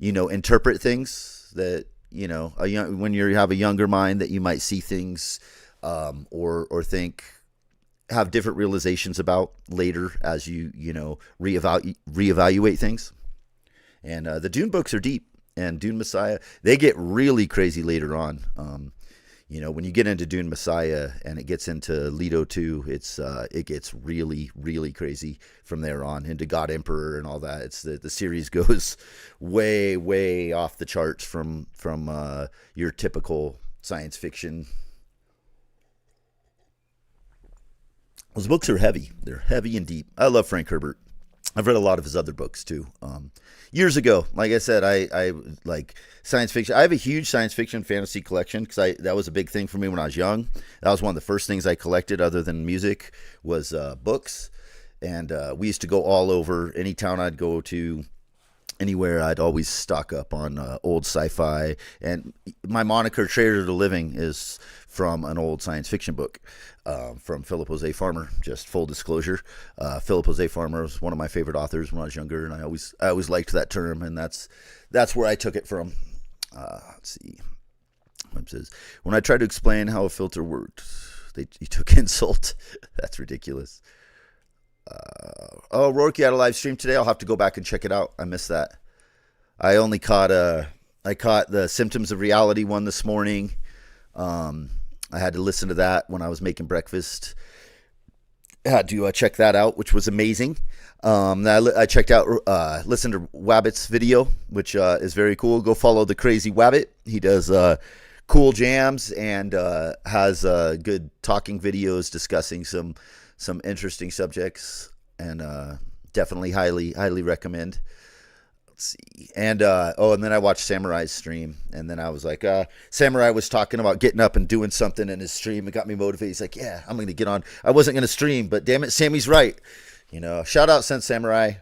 interpret things that, when you have a younger mind, that you might see things or think, have different realizations about later as you reevaluate things. And the Dune books are deep, and Dune Messiah, they get really crazy later on. When you get into Dune Messiah and it gets into Leto 2, it gets really, really crazy from there on into God Emperor and all that. It's the series goes way, way off the charts from your typical science fiction. Those books are heavy. They're heavy and deep. I love Frank Herbert. I've read a lot of his other books too. Years ago, like I said, I like science fiction. I have a huge science fiction fantasy collection because that was a big thing for me when I was young. That was one of the first things I collected other than music was books. And we used to go all over. Any town I'd go to, anywhere, I'd always stock up on old sci-fi. And my moniker, Trader to Living, is from an old science fiction book from Philip Jose Farmer. Just full disclosure, Philip Jose Farmer was one of my favorite authors when I was younger, and I always liked that term, and that's where I took it from. Let's see. It says, when I tried to explain how a filter worked, he took insult. That's ridiculous. Rourke, you had a live stream today. I'll have to go back and check it out. I missed that. I only caught the Symptoms of Reality one this morning. I had to listen to that when I was making breakfast. I had to check that out, which was amazing. I checked out, listened to Wabbit's video, which is very cool. Go follow the Crazy Wabbit. He does cool jams and has good talking videos discussing some interesting subjects, and definitely highly recommend. Let's see. And then I watched Samurai's stream, and then I was like, Samurai was talking about getting up and doing something in his stream. It got me motivated. He's like, yeah, I'm going to get on. I wasn't going to stream, but damn it, Sammy's right. Shout out Sense Samurai.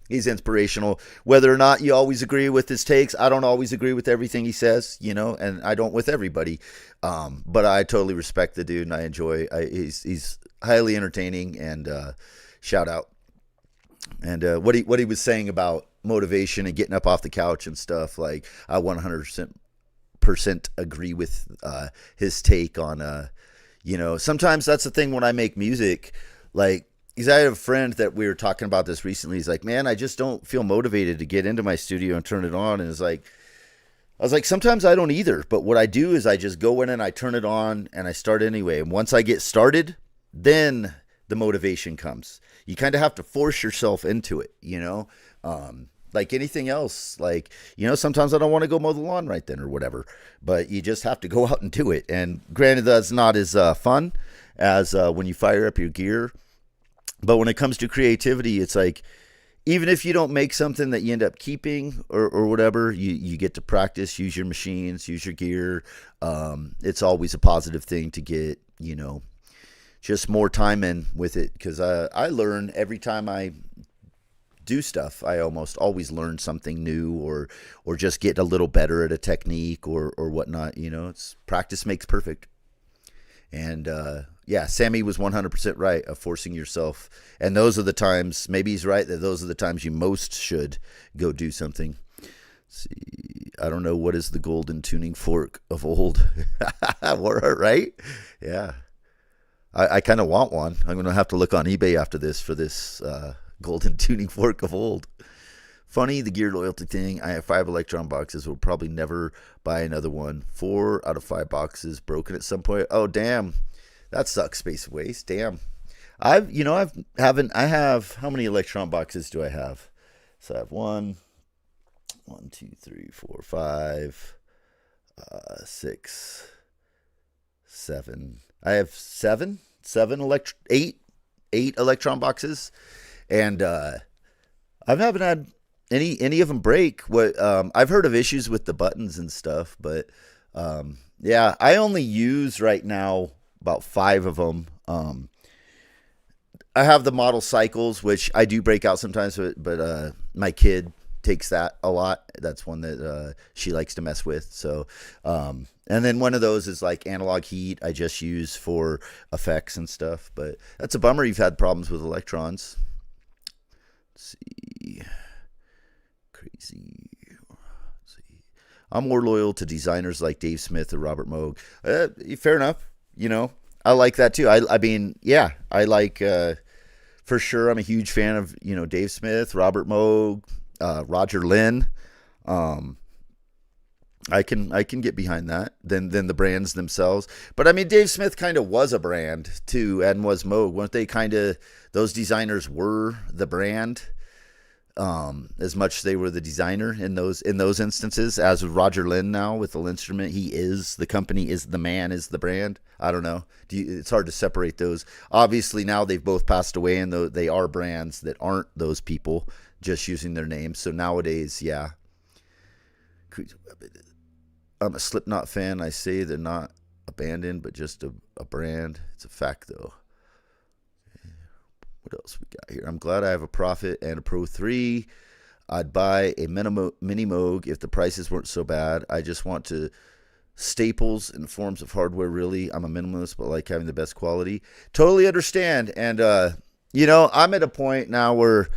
He's inspirational. Whether or not you always agree with his takes, I don't always agree with everything he says, and I don't with everybody. But I totally respect the dude, and I enjoy. He's highly entertaining, and shout out. And what he was saying about motivation and getting up off the couch and stuff, like I 100% agree with his take on. Sometimes that's the thing when I make music, like. Because I have a friend that we were talking about this recently. He's like, man, I just don't feel motivated to get into my studio and turn it on. And I was like, sometimes I don't either. But what I do is I just go in and I turn it on and I start anyway. And once I get started, then the motivation comes. You kind of have to force yourself into it, like anything else. Like, sometimes I don't want to go mow the lawn right then or whatever. But you just have to go out and do it. And granted, that's not as fun as when you fire up your gear. But when it comes to creativity, it's like even if you don't make something that you end up keeping or whatever, you get to practice, use your machines, use your gear. It's always a positive thing to get, just more time in with it, because I learn every time I do stuff. I almost always learn something new, or just get a little better at a technique or whatnot. It's practice makes perfect. And yeah, Sammy was 100% right of forcing yourself. And those are the times, maybe he's right, that those are the times you most should go do something. Let's see, I don't know, what is the golden tuning fork of old? Right? Yeah. I kind of want one. I'm going to have to look on eBay after this for this golden tuning fork of old. Funny, the gear loyalty thing. I have 5 Electron boxes. Will probably never buy another one. 4 out of 5 boxes broken at some point. Oh, damn. That sucks, Space Waste. Damn. I have, how many Electron boxes do I have? So I have 1, 2, 3, 4, 5, 6, 7. I have 8 Electron boxes. And I haven't had any of them break. What I've heard of issues with the buttons and stuff, but yeah, I only use right now about 5 of them. I have the model cycles, which I do break out sometimes, but my kid takes that a lot. That's one that she likes to mess with. So, and then one of those is like analog heat. I just use for effects and stuff. But that's a bummer. You've had problems with electrons. Let's see. Crazy. Let's see. I'm more loyal to designers like Dave Smith or Robert Moog. Fair enough. I like that too. I mean, yeah, I like, for sure. I'm a huge fan of, Dave Smith, Robert Moog, Roger Lynn. I can get behind that than the brands themselves. But I mean, Dave Smith kind of was a brand too, and was Moog. Weren't they kind of, those designers were the brand, as much as they were the designer in those instances. As with Roger Lynn now with the Instrument, he is the company, is the man, is the brand. I don't know. It's hard to separate those. Obviously now they've both passed away, and they are brands that aren't those people just using their names. So nowadays, yeah. I'm a Slipknot fan. I say they're not abandoned, but just a brand. It's a fact, though. What else we got here? I'm glad I have a Prophet and a Pro 3. I'd buy a Mini Moog if the prices weren't so bad. I just want to staples and forms of hardware, really. I'm a minimalist, but like having the best quality. Totally understand. And, I'm at a point now where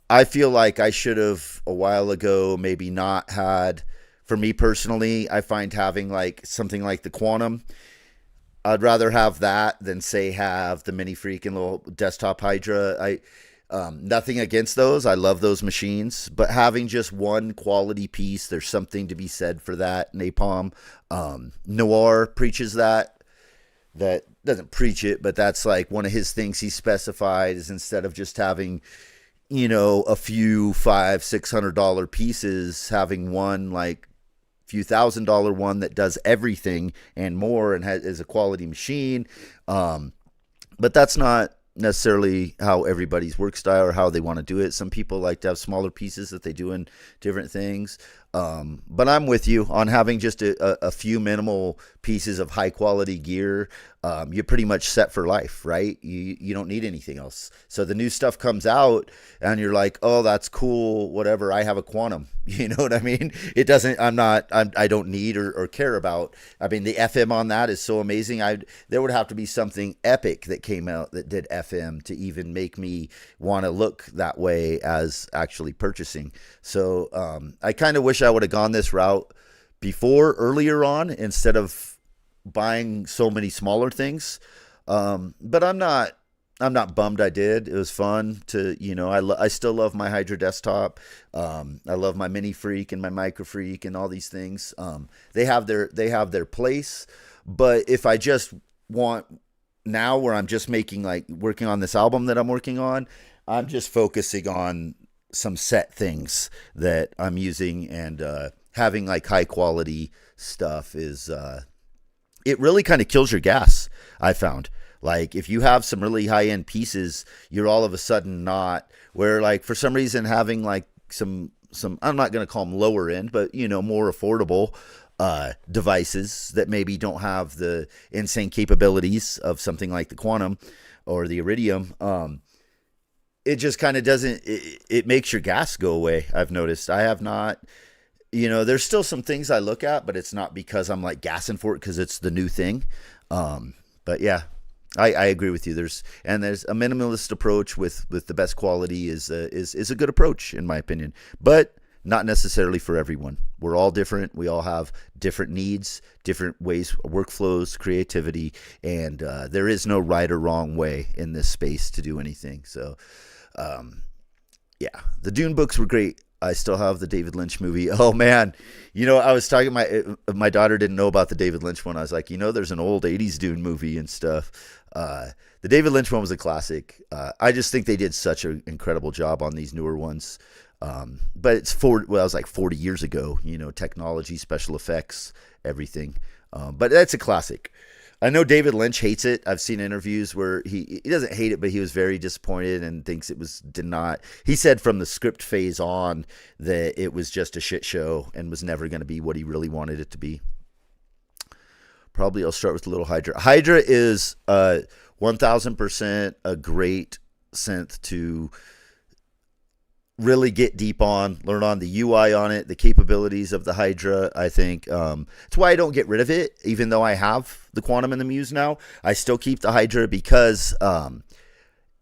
I feel like I should have a while ago maybe not had, for me personally, I find having like something like the Quantum, I'd rather have that than say have the Mini Freak and little desktop Hydra. Nothing against those. I love those machines, but having just one quality piece, there's something to be said for that. Napalm, Noir preaches that doesn't preach it, but that's like one of his things he specified, is instead of just having, a few $500-$600 pieces, having one like few $1,000 one that does everything and more and is a quality machine. But that's not necessarily how everybody's work style or how they want to do it. Some people like to have smaller pieces that they do in different things. But I'm with you on having just a few minimal pieces of high quality gear. You're pretty much set for life, right? You don't need anything else. So the new stuff comes out and you're like, oh, that's cool. Whatever. I have a Quantum. You know what I mean? It doesn't, I don't need or care about. I mean, the FM on that is so amazing. There would have to be something epic that came out that did FM to even make me want to look that way as actually purchasing. So, I kind of wish I would have gone this route earlier on, instead of buying so many smaller things. But I'm not bummed I did. It was fun to, I still love my Hydra desktop. I love my Mini Freak and my Micro Freak and all these things. They have their place, but if I just want now, where I'm just working on this album that I'm working on, I'm just focusing on some set things that I'm using, and having like high quality stuff is, it really kind of kills your gas, I found. Like if you have some really high end pieces, you're all of a sudden not where like for some reason having like some I'm not going to call them lower end, but more affordable devices that maybe don't have the insane capabilities of something like the Quantum or the Iridium. It just kind of doesn't. It makes your gas go away. I've noticed. I have not. There's still some things I look at, but it's not because I'm like gassing for it because it's the new thing. But yeah, I agree with you. There's a minimalist approach with the best quality is a good approach in my opinion, but not necessarily for everyone. We're all different. We all have different needs, different ways, workflows, creativity, and there is no right or wrong way in this space to do anything. So, yeah, the Dune books were great. I still have the David Lynch movie. Oh man, I was talking my daughter didn't know about the David Lynch one. I was like, there's an old '80s Dune movie and stuff. The David Lynch one was a classic. I just think they did such an incredible job on these newer ones. But it was like 40 years ago. Technology, special effects, everything. But that's a classic. I know David Lynch hates it. I've seen interviews where he doesn't hate it, but he was very disappointed and thinks did not. He said from the script phase on that it was just a shit show and was never going to be what he really wanted it to be. Probably I'll start with the little Hydra. Hydra is 1,000% a great synth to really get deep on, learn on the UI on it, the capabilities of the Hydra. I think it's why I don't get rid of it, even though I have the Quantum and the Muse now. I still keep the Hydra because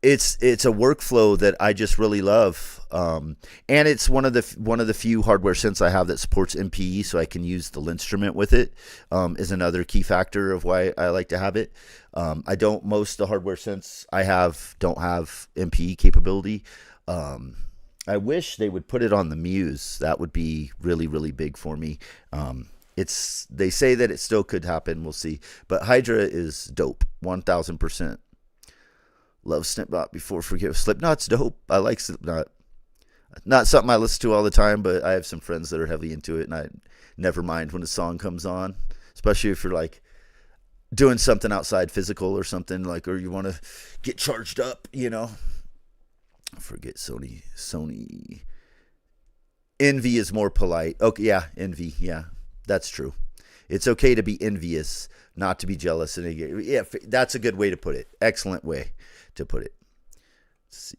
it's a workflow that I just really love, and it's one of the few hardware synths I have that supports MPE, so I can use the Linstrument with it. Is another key factor of why I like to have it. Most of the hardware synths I have don't have MPE capability. I wish they would put it on the Muse. That would be really, really big for me. They say that it still could happen. We'll see. But Hydra is dope, 1,000%. Love Slipknot before forgive. Slipknot's dope. I like Slipknot. Not something I listen to all the time, but I have some friends that are heavy into it, and I never mind when a song comes on, especially if you're like doing something outside physical or something like, or you want to get charged up, Forget Sony. Envy is more polite. Okay, yeah, envy. Yeah, that's true. It's okay to be envious, not to be jealous. And yeah, that's a good way to put it. Excellent way to put it. Let's see.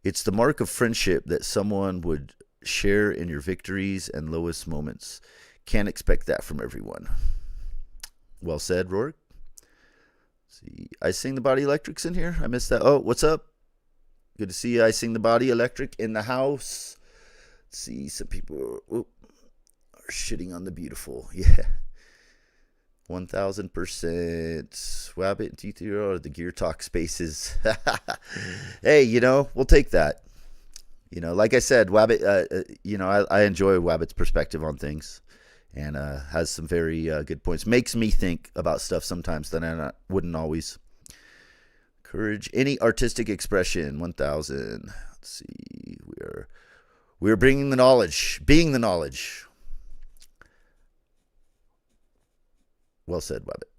It's the mark of friendship that someone would share in your victories and lowest moments. Can't expect that from everyone. Well said, Rourke. Let's see. I Sing the Body Electric's in here. I missed that. Oh, what's up? Good to see you. I Sing the Body Electric in the house. Let's see, some people are shitting on the beautiful. Yeah. 1,000%. Wabbit and T3 the Gear Talk spaces. Hey, we'll take that. Like I said, Wabbit, I enjoy Wabbit's perspective on things and has some very good points. Makes me think about stuff sometimes that I wouldn't always. Courage, any artistic expression, 1,000. Let's see. We're bringing the knowledge, being the knowledge. Well said, Wabbit.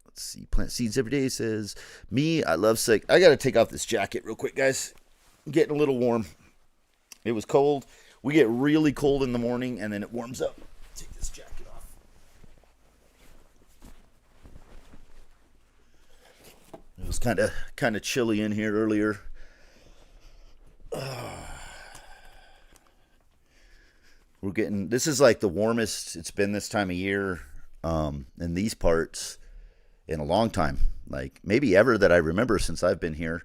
Let's see. Plant seeds every day says, me, I love sick. I got to take off this jacket real quick, guys. I'm getting a little warm. It was cold. We get really cold in the morning, and then it warms up. Take this jacket off. It was kind of chilly in here earlier. This is like the warmest it's been this time of year in these parts in a long time. Like maybe ever that I remember since I've been here.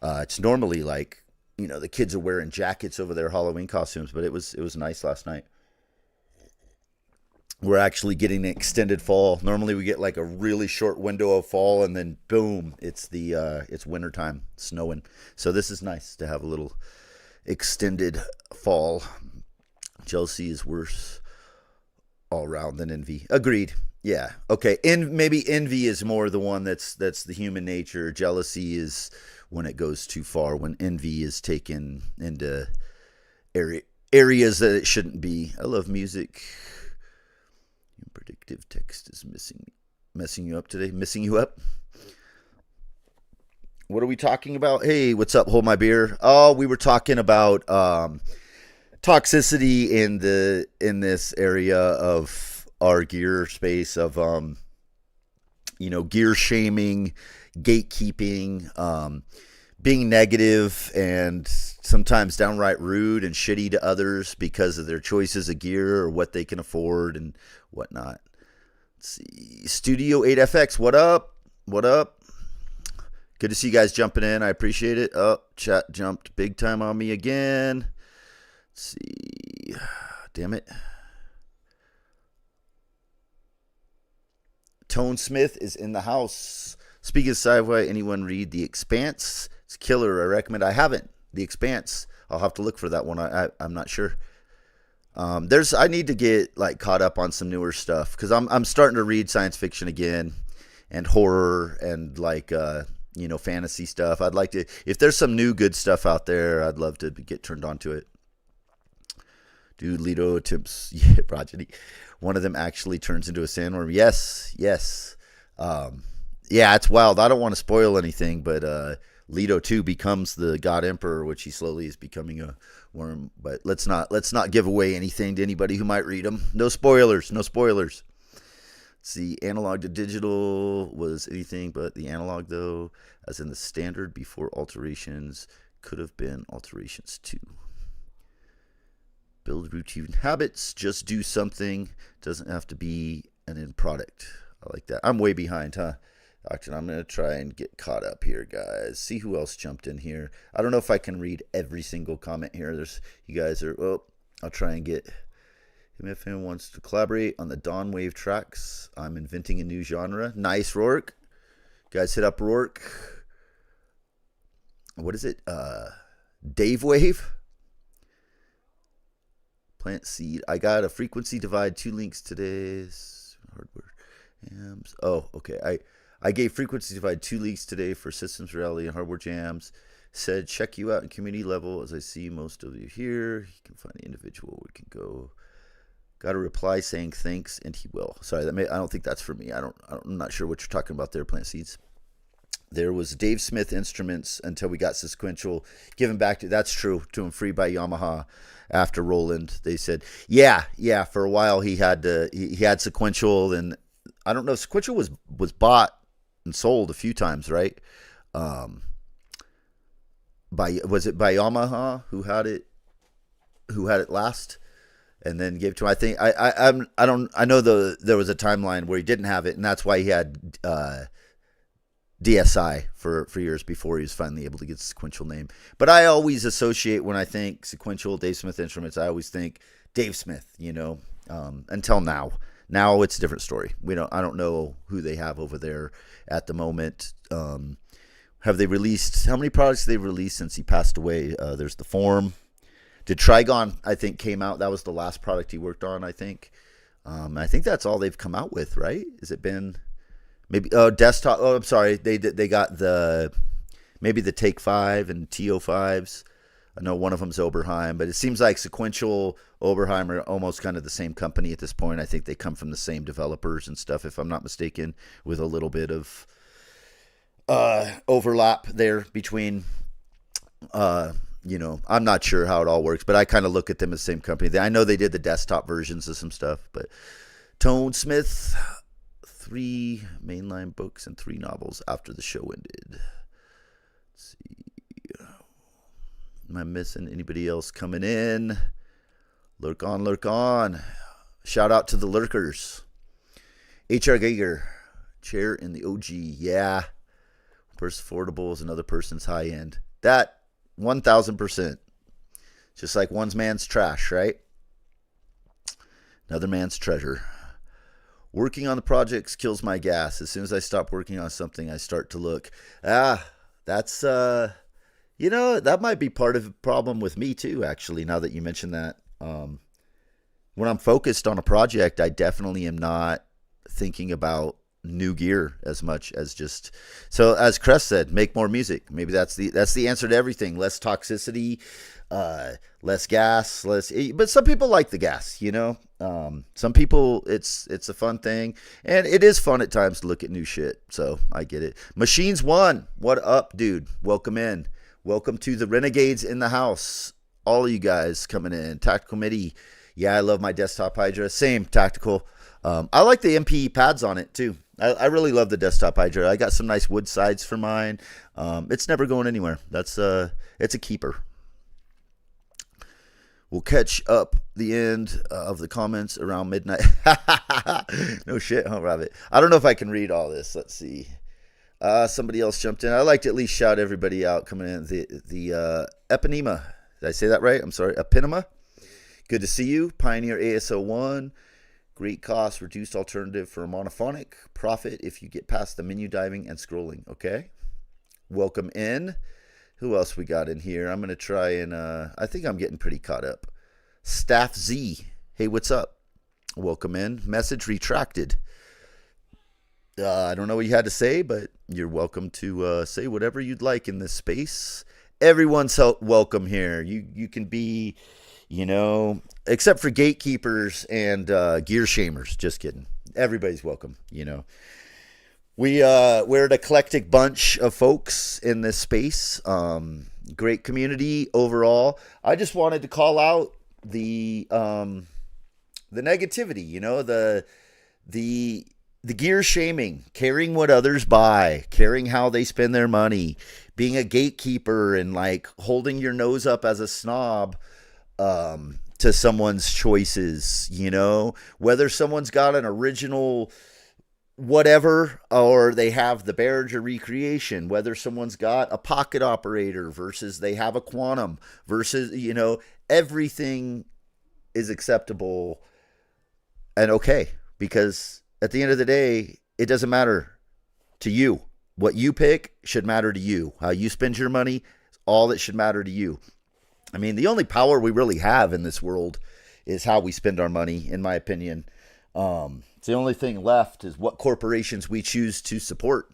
It's normally like, the kids are wearing jackets over their Halloween costumes, but it was nice last night. We're actually getting an extended fall. Normally we get like a really short window of fall and then boom, it's wintertime, snowing. So this is nice to have a little extended fall. Jealousy is worse all around than envy. Agreed. Yeah. Okay. Maybe envy is more the one that's the human nature. Jealousy is when it goes too far, when envy is taken into areas that it shouldn't be. I love music. Predictive text is missing. Messing you up today? Missing you up? What are we talking about? Hey, what's up? Hold my beer. Oh, we were talking about toxicity in this area of our gear space of gear shaming, gatekeeping, being negative, and sometimes downright rude and shitty to others because of their choices of gear or what they can afford and whatnot. Let's see. Studio 8FX, what up? What up? Good to see you guys jumping in. I appreciate it. Oh, chat jumped big time on me again. Let's see. Damn it. Tone Smith is in the house. Speaking of sci-fi, anyone read The Expanse? It's killer. I recommend. I haven't. The Expanse. I'll have to look for that one. I'm not sure. I need to get like caught up on some newer stuff because I'm starting to read science fiction again and horror and like fantasy stuff. I'd like to, if there's some new good stuff out there, I'd love to get turned on to it. Dude, Leto attempts, progeny. One of them actually turns into a sandworm. Yes. Yeah, it's wild. I don't want to spoil anything, but Leto too becomes the God Emperor, which he slowly is becoming a worm. But let's not give away anything to anybody who might read them. No spoilers. Let's see, analog to digital was anything but the analog, though, as in the standard before alterations could have been alterations too. Build routine habits, just do something. Doesn't have to be an end product. I like that. I'm way behind, huh? Actually, I'm going to try and get caught up here, guys. See who else jumped in here. I don't know if I can read every single comment here. You guys are, I'll try and get him if anyone wants to collaborate on the Dawn Wave tracks. I'm inventing a new genre. Nice, Rourke. Guys, hit up Rourke. What is it? Dave Wave? Plant seed. I got a frequency divide, 2 links today. Hardware. Jams. Oh, okay. I gave frequency divide 2 links today for systems reality and hardware jams. Said check you out in community level as I see most of you here. You can find the individual. We can go. Got a reply saying thanks, and he will. Sorry, I don't think that's for me. I'm not sure what you're talking about there, Plant Seeds. There was Dave Smith Instruments until we got sequential. Given back to, that's true, to him free by Yamaha after Roland. They said, yeah, for a while he had sequential, and I don't know, sequential was bought and sold a few times, right? Was it by Yamaha who had it last? And then gave to him. I think I know there was a timeline where he didn't have it, and that's why he had DSI for years before he was finally able to get the sequential name. But I always associate, when I think sequential Dave Smith Instruments, I always think Dave Smith. Until now. Now it's a different story. I don't know who they have over there at the moment. Have they released? How many products have they released since he passed away? There's the Form. Did Trigon, I think, came out. That was the last product he worked on, I think. I think that's all they've come out with, right? Has it been maybe desktop? Oh, I'm sorry. They got maybe the Take 5 and TO5s. I know one of them's Oberheim, but it seems like Sequential, Oberheim are almost kind of the same company at this point. I think they come from the same developers and stuff, if I'm not mistaken, with a little bit of overlap there between I'm not sure how it all works, but I kind of look at them as the same company. I know they did the desktop versions of some stuff, but Tone Smith, 3 mainline books and 3 novels after the show ended. Let's see. Am I missing anybody else coming in? Lurk on. Shout out to the lurkers. H.R. Geiger, chair in the OG. Yeah. One person's affordable is another person's high end. That 1,000%. Just like one man's trash, right? Another man's treasure. Working on the projects kills my gas. As soon as I stop working on something, I start to look. That's, that might be part of the problem with me too, actually, now that you mention that. When I'm focused on a project, I definitely am not thinking about new gear as much as just. So as Crest said, make more music. Maybe that's the answer to everything. Less toxicity, less gas, less. But some people like the gas, you know. Some people, it's a fun thing, and it is fun at times to look at new shit. So I get it. Machines One, what up, dude? Welcome in. Welcome to the Renegades in the house. All of you guys coming in. Tactical MIDI. Yeah, I love my desktop Hydra. Same tactical. I like the MP pads on it too. I really love the desktop Hydra. I got some nice wood sides for mine. It's never going anywhere. It's a keeper. We'll catch up the end of the comments around midnight. No shit, huh, Rabbit? I don't know if I can read all this. Let's see. Somebody else jumped in. I like to at least shout everybody out coming in. The Eponema. Did I say that right? I'm sorry. Eponema. Good to see you. Pioneer ASO1. Great cost, reduced alternative for a monophonic. Profit if you get past the menu diving and scrolling. Okay. Welcome in. Who else we got in here? I'm going to try and, I think I'm getting pretty caught up. Staff Z. Hey, what's up? Welcome in. Message retracted. I don't know what you had to say, but you're welcome to say whatever you'd like in this space. Everyone's welcome here. You can be, you know, except for gatekeepers and gear shamers. Just kidding. Everybody's welcome, you know. We're an eclectic bunch of folks in this space. Great community overall. I just wanted to call out the negativity, you know, the gear shaming, caring what others buy, caring how they spend their money, being a gatekeeper and like holding your nose up as a snob to someone's choices, you know, whether someone's got an original whatever, or they have the Behringer recreation, whether someone's got a pocket operator versus they have a quantum versus, you know, everything is acceptable and okay, because at the end of the day, it doesn't matter to you. What you pick should matter to you. How you spend your money is all that should matter to you. I mean, the only power we really have in this world is how we spend our money, in my opinion. It's the only thing left is what corporations we choose to support,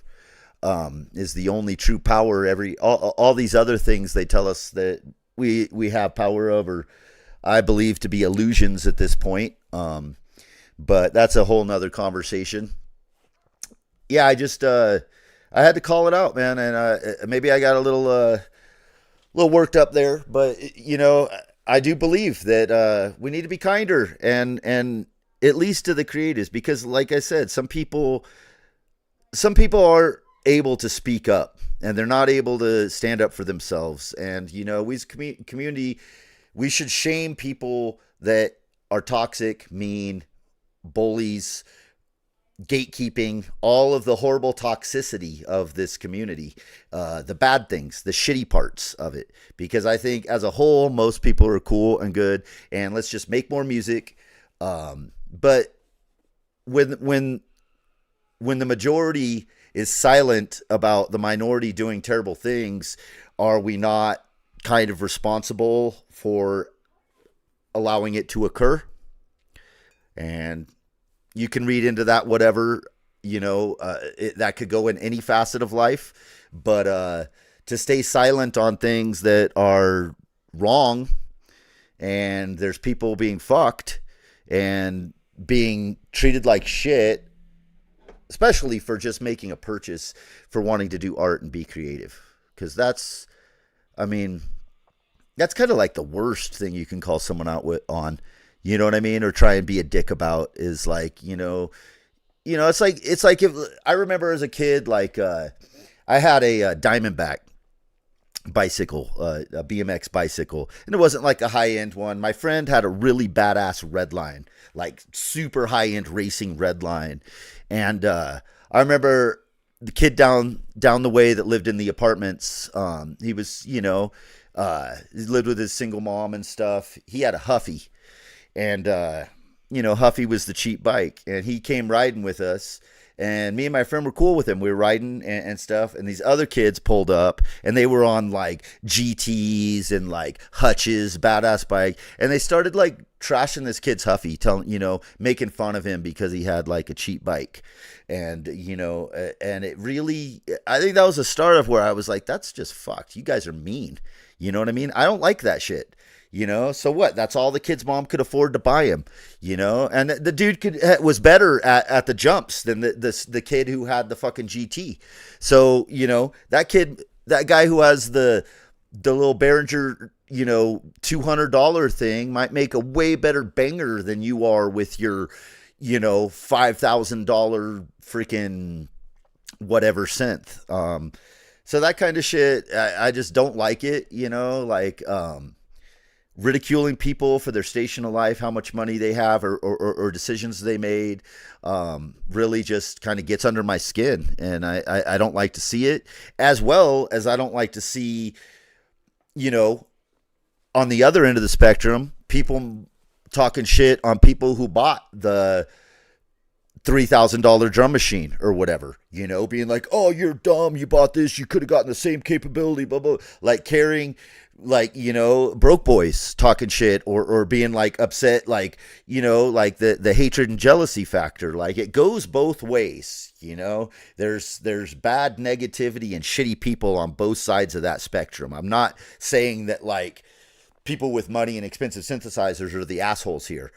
is the only true power. All these other things they tell us that we have power over, I believe to be illusions at this point. But that's a whole nother conversation. Yeah, I had to call it out, man. And, maybe I got a little worked up there, but you know, I do believe that, we need to be kinder and at least to the creatives, because like I said, some people are able to speak up and they're not able to stand up for themselves. And, you know, we as community, we should shame people that are toxic, mean, bullies, gatekeeping, all of the horrible toxicity of this community, the bad things, the shitty parts of it, because I think as a whole, most people are cool and good, and let's just make more music. But when the majority is silent about the minority doing terrible things, are we not kind of responsible for allowing it to occur? And you can read into that whatever, you know, that could go in any facet of life. But to stay silent on things that are wrong, and there's people being fucked and being treated like shit, especially for just making a purchase, for wanting to do art and be creative. Because that's kind of like the worst thing you can call someone out on. You know what I mean? Or try and be a dick about, is like, you know, it's like if I remember as a kid, like, I had a Diamondback bicycle, a BMX bicycle, and it wasn't like a high-end one. My friend had a really badass Redline, like super high-end racing Redline. And, I remember the kid down the way that lived in the apartments. He was, you know, he lived with his single mom and stuff. He had a Huffy. And, you know, Huffy was the cheap bike, and he came riding with us, And me and my friend were cool with him. We were riding and stuff. And these other kids pulled up and they were on like GTs and like Hutches, badass bike. And they started like trashing this kid's Huffy, telling, making fun of him because he had like a cheap bike. And, and it really, I think that was the start of where I was like, that's just fucked. You guys are mean. You know what I mean? I don't like that shit. So what? That's all the kid's mom could afford to buy him, and the dude was better at the jumps than the kid who had the fucking GT. So, that guy who has the little Behringer, $200 thing might make a way better banger than you are with your, $5,000 freaking whatever synth. So that kind of shit, I just don't like it, ridiculing people for their station of life, how much money they have or decisions they made, really just kind of gets under my skin. And I don't like to see it, as well as I don't like to see, on the other end of the spectrum, people talking shit on people who bought the $3,000 drum machine or whatever, being like, oh, you're dumb. You bought this. You could have gotten the same capability, blah, blah. Like carrying, like, broke boys talking shit or being like upset, like, like the hatred and jealousy factor. Like it goes both ways, there's bad negativity and shitty people on both sides of that spectrum. I'm not saying that like people with money and expensive synthesizers are the assholes here.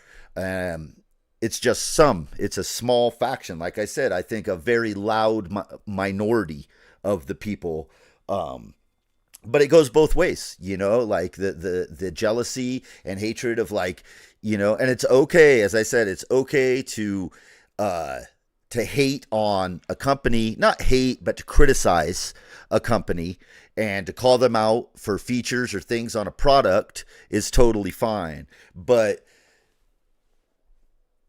It's just it's a small faction. Like I said, I think a very loud minority of the people, but it goes both ways, like the jealousy and hatred of like, and it's okay. As I said, it's okay to hate on a company, not hate, but to criticize a company and to call them out for features or things on a product is totally fine. But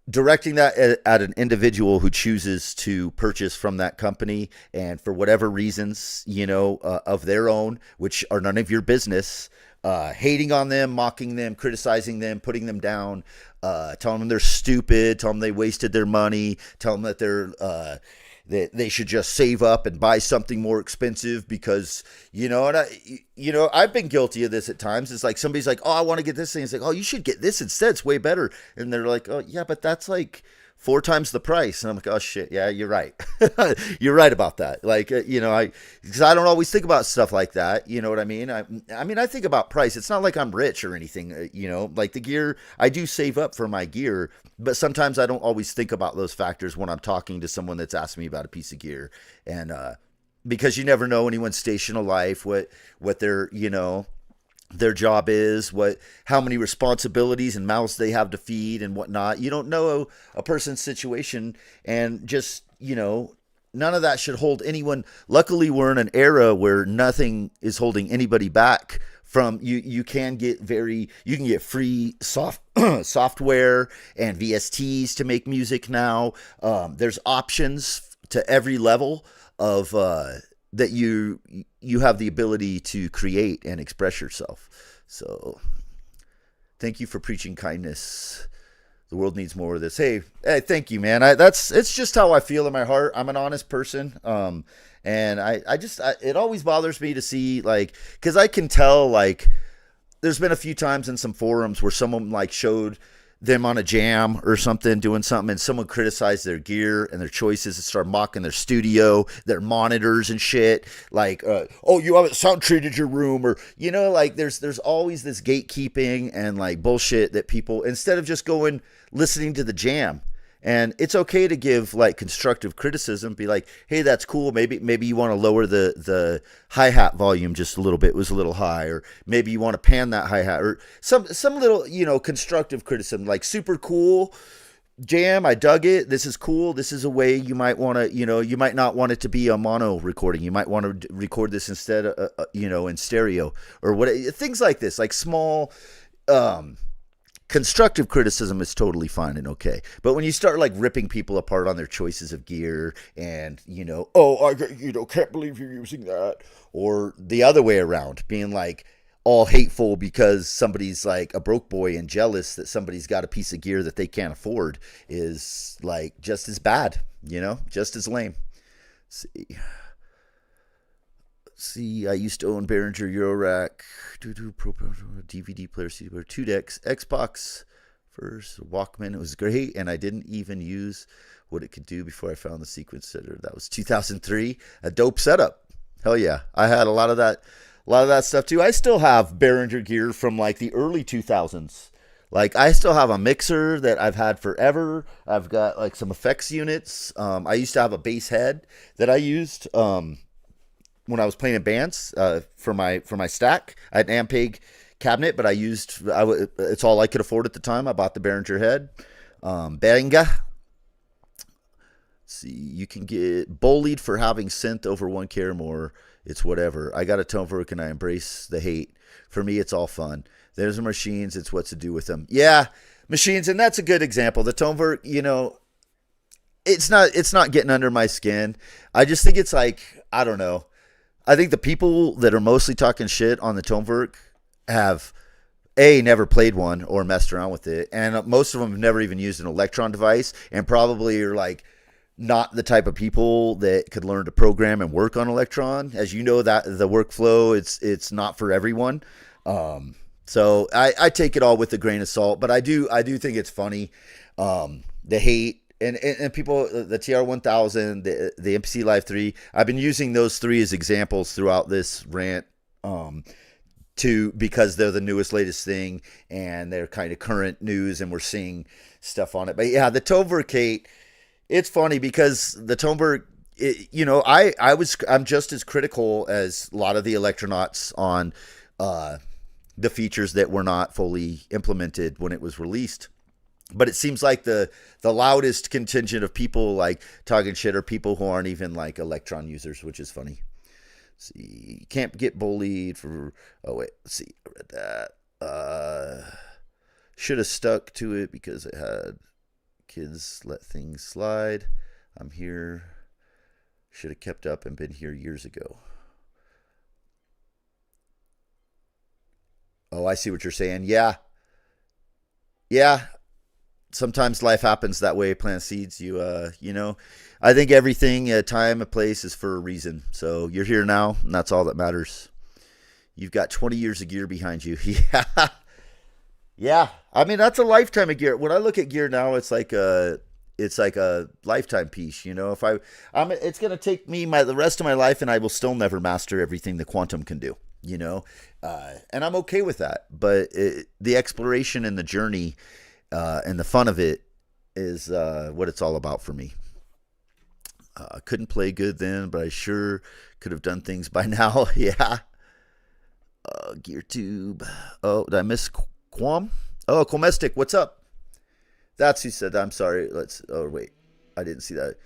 directing that at an individual who chooses to purchase from that company and for whatever reasons, of their own, which are none of your business, hating on them, mocking them, criticizing them, putting them down, telling them they're stupid, telling them they wasted their money, telling them that that they should just save up and buy something more expensive because, I've been guilty of this at times. It's like somebody's like, oh, I want to get this thing. It's like, oh, you should get this instead. It's way better. And they're like, oh, yeah, but that's like 4 times the price. And I'm like, oh shit. Yeah, you're right. You're right about that. Like, because I don't always think about stuff like that. You know what I mean? I think about price. It's not like I'm rich or anything, like the gear, I do save up for my gear, but sometimes I don't always think about those factors when I'm talking to someone that's asking me about a piece of gear. And, because you never know anyone's station of life, what their, their job is, how many responsibilities and mouths they have to feed and whatnot. You don't know a person's situation, and just, none of that should hold anyone. Luckily, we're in an era where nothing is holding anybody back from you. You can get free software and VSTs to make music now. There's options to every level of that you have the ability to create and express yourself. So thank you for preaching kindness. The world needs more of this. Hey, thank you, man. It's just how I feel in my heart. I'm an honest person. And it always bothers me to see, like, cause I can tell, like, there's been a few times in some forums where someone like showed them on a jam or something, doing something, and someone criticized their gear and their choices and start mocking their studio, their monitors and shit. Like, oh, you haven't sound treated your room, or, like there's always this gatekeeping and like bullshit that people, instead of just listening to the jam. And it's okay to give like constructive criticism, be like, hey, that's cool. Maybe you want to lower the hi-hat volume just a little bit. It was a little high. Or maybe you want to pan that hi-hat, or some little, constructive criticism, like super cool jam. I dug it. This is cool. This is a way you might want to, you might not want it to be a mono recording. You might want to record this instead, in stereo or what, things like this, like small, constructive criticism is totally fine and okay. But when you start like ripping people apart on their choices of gear and, oh, I can't believe you're using that, or the other way around, being like all hateful because somebody's like a broke boy and jealous that somebody's got a piece of gear that they can't afford, is like just as bad. just as lame. See, I used to own Behringer Eurorack, Pro DVD player, CD player, 2 decks, Xbox first, Walkman. It was great, and I didn't even use what it could do before I found the sequencer. That was 2003. A dope setup. Hell yeah, I had a lot of that stuff too. I still have Behringer gear from like the early 2000s. Like I still have a mixer that I've had forever. I've got like some effects units. I used to have a bass head that I used. When I was playing in bands for my stack. I had an Ampeg cabinet, but it's all I could afford at the time. I bought the Behringer head. Behringer. See, you can get bullied for having synth over 1K or more. It's whatever. I got a Toneverk and I embrace the hate. For me, it's all fun. There's the machines. It's what to do with them. Yeah, machines, and that's a good example. The Toneverk, it's not getting under my skin. I just think it's like, I don't know. I think the people that are mostly talking shit on the Toneverk have never played one or messed around with it, and most of them have never even used an Electron device, and probably are like not the type of people that could learn to program and work on Electron. As you know, that the workflow, it's not for everyone. So I take it all with a grain of salt, but I do think it's funny, the hate. And people, the TR-1000, the MPC Live 3, I've been using those three as examples throughout this rant, because they're the newest, latest thing, and they're kind of current news, and we're seeing stuff on it. But yeah, the Toneverk hate, it's funny because the Toneverk, I'm just as critical as a lot of the Electronauts on the features that were not fully implemented when it was released. But it seems like the loudest contingent of people like talking shit are people who aren't even like Electron users, which is funny. Let's see, you can't get bullied for. Oh wait, let's see. I read that. Should have stuck to it because it had kids let things slide. I'm here. Should have kept up and been here years ago. Oh, I see what you're saying. Yeah. Sometimes life happens that way. Plant seeds. I think everything, a time, a place is for a reason. So you're here now, and that's all that matters. You've got 20 years of gear behind you. Yeah. I mean, that's a lifetime of gear. When I look at gear now, it's like a lifetime piece. It's gonna take me the rest of my life, and I will still never master everything the quantum can do. And I'm okay with that. But the exploration and the journey. And the fun of it is what it's all about for me. I couldn't play good then, but I sure could have done things by now. Yeah. Gear tube. Oh, did I miss Quam? Oh, Comestic, what's up? That's who said that. I'm sorry. Oh, wait. I didn't see that.